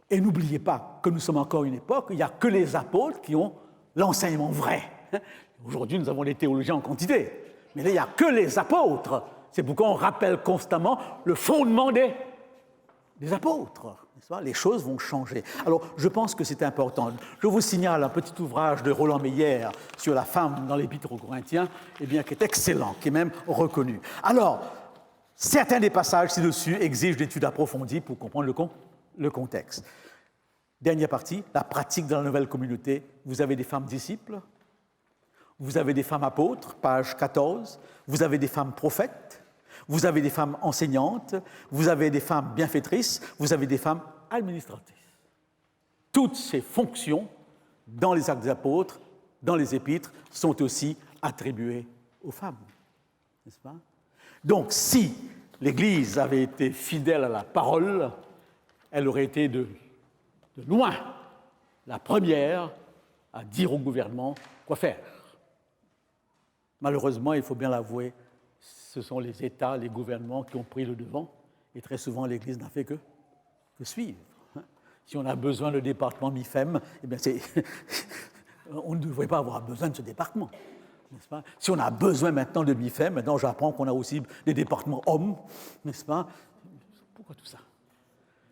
Speaker 1: Et n'oubliez pas que nous sommes encore une époque où il n'y a que les apôtres qui ont l'enseignement vrai. Aujourd'hui, nous avons des théologiens en quantité, mais là, il n'y a que les apôtres. C'est pourquoi on rappelle constamment le fondement des apôtres. Les choses vont changer. Alors, je pense que c'est important. Je vous signale un petit ouvrage de Roland Meyer sur la femme dans l'Épître aux Corinthiens, eh bien, qui est excellent, qui est même reconnu. Alors, certains des passages ci-dessus exigent d'études approfondies pour comprendre le contexte. Dernière partie, la pratique dans la nouvelle communauté. Vous avez des femmes disciples, vous avez des femmes apôtres, page 14, vous avez des femmes prophètes, vous avez des femmes enseignantes, vous avez des femmes bienfaitrices, vous avez des femmes administratrices. toutes ces fonctions dans les actes des apôtres, dans les épîtres, sont aussi attribuées aux femmes. N'est-ce pas? Donc, si l'Église avait été fidèle à la parole, elle aurait été de loin la première à dire au gouvernement quoi faire. Malheureusement, il faut bien l'avouer, ce sont les États, les gouvernements qui ont pris le devant, et très souvent l'Église n'a fait que suivre. Si on a besoin de département MIFEM, eh bien on ne devrait pas avoir besoin de ce département. N'est-ce pas? Si on a besoin maintenant de MIFEM, maintenant j'apprends qu'on a aussi des départements hommes, n'est-ce pas? Pourquoi tout ça?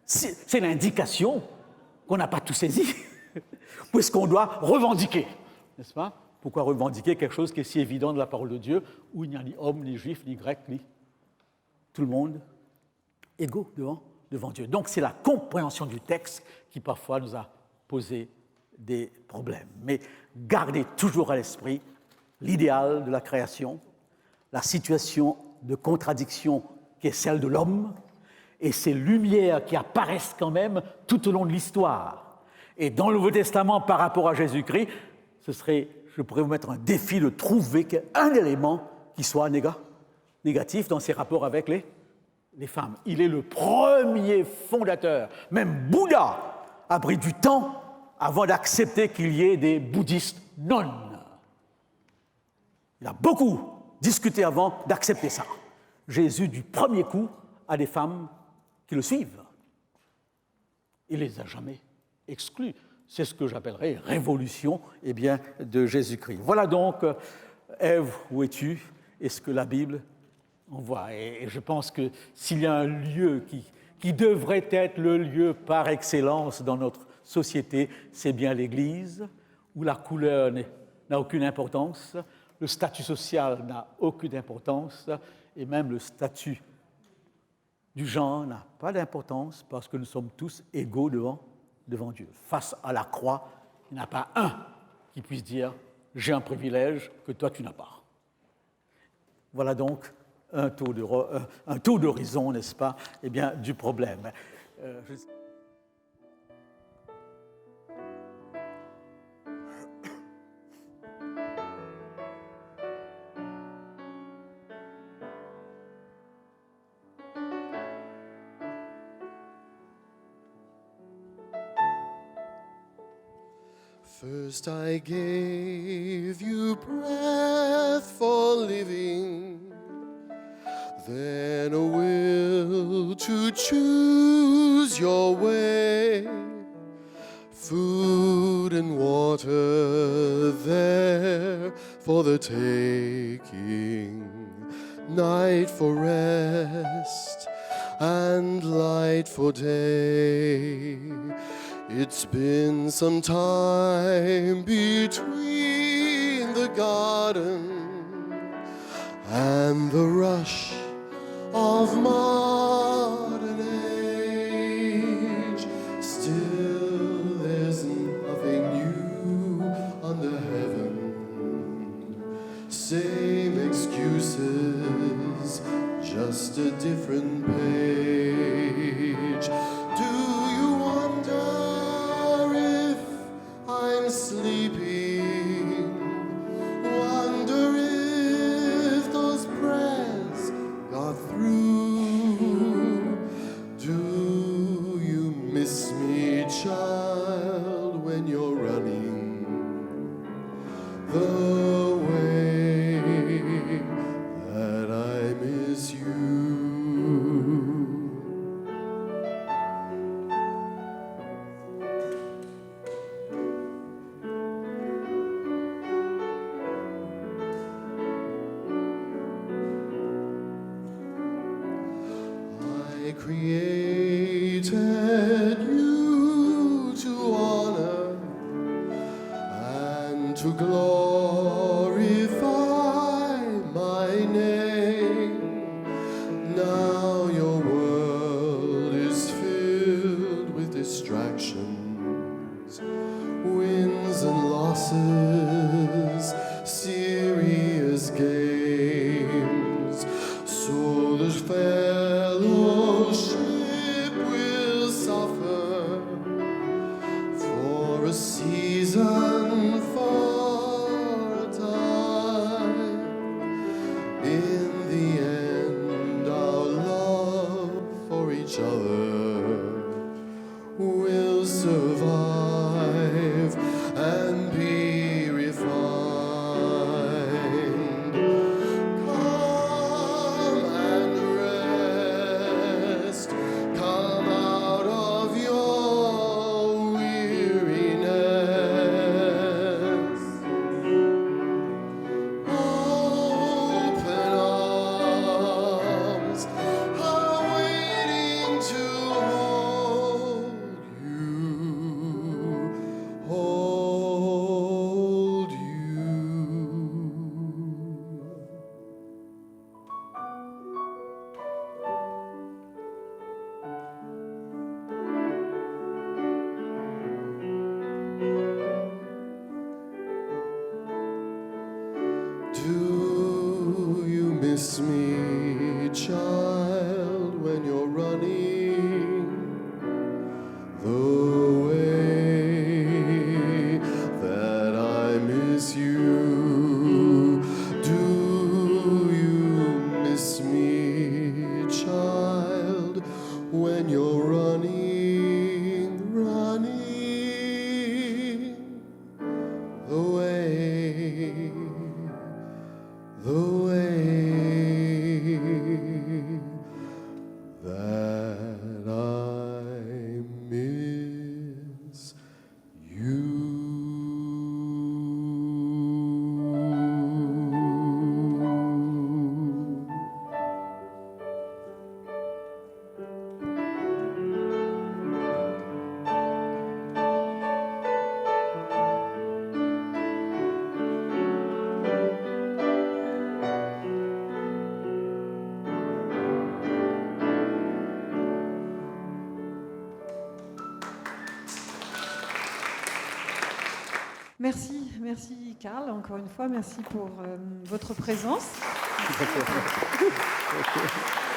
Speaker 1: C'est l'indication qu'on n'a pas tout saisi, puisqu'on doit revendiquer, n'est-ce pas? Pourquoi revendiquer quelque chose qui est si évident de la parole de Dieu, où il n'y a ni homme, ni juif, ni grec, ni tout le monde égaux devant Dieu. Donc c'est la compréhension du texte qui parfois nous a posé des problèmes. Mais gardez toujours à l'esprit l'idéal de la création, la situation de contradiction qui est celle de l'homme, et ces lumières qui apparaissent quand même tout au long de l'histoire. Et dans le Nouveau Testament, par rapport à Jésus-Christ, je pourrais vous mettre un défi de trouver un élément qui soit négatif dans ses rapports avec les femmes. Il est le premier fondateur. Même Bouddha a pris du temps avant d'accepter qu'il y ait des bouddhistes nonnes. Il a beaucoup discuté avant d'accepter ça. Jésus, du premier coup, a des femmes qui le suivent. Il ne les a jamais exclues. C'est ce que j'appellerais révolution de Jésus-Christ. Voilà donc, Ève, où es-tu? Est-ce que la Bible envoie? Et je pense que s'il y a un lieu qui devrait être le lieu par excellence dans notre société, c'est bien l'Église, où la couleur n'a aucune importance, le statut social n'a aucune importance, et même le statut du genre n'a pas d'importance, parce que nous sommes tous égaux devant Dieu. Face à la croix, il n'y en a pas un qui puisse dire « j'ai un privilège que toi tu n'as pas ». Voilà donc un tour d'horizon, n'est-ce pas, du problème.
Speaker 2: First I gave you breath for living, then a will to choose your way, food and water there for the taking, night for rest and light for day. It's been some time between the garden and the rush of modern age. Still there's nothing new under heaven. Same excuses, just a different page. Sleeping, wonder if those prayers got through. Do you miss me, child, when you're running the way that I miss you? Created you to honor and to glorify my name. Now your world is filled with distractions, wins and losses, serious games. So the fellowship will suffer miss me, child, when you're running the way that I miss you? Do you miss me, child, when you're running the way that I miss you?
Speaker 3: Merci Karl, encore une fois, merci pour votre présence.
Speaker 1: Tout à fait.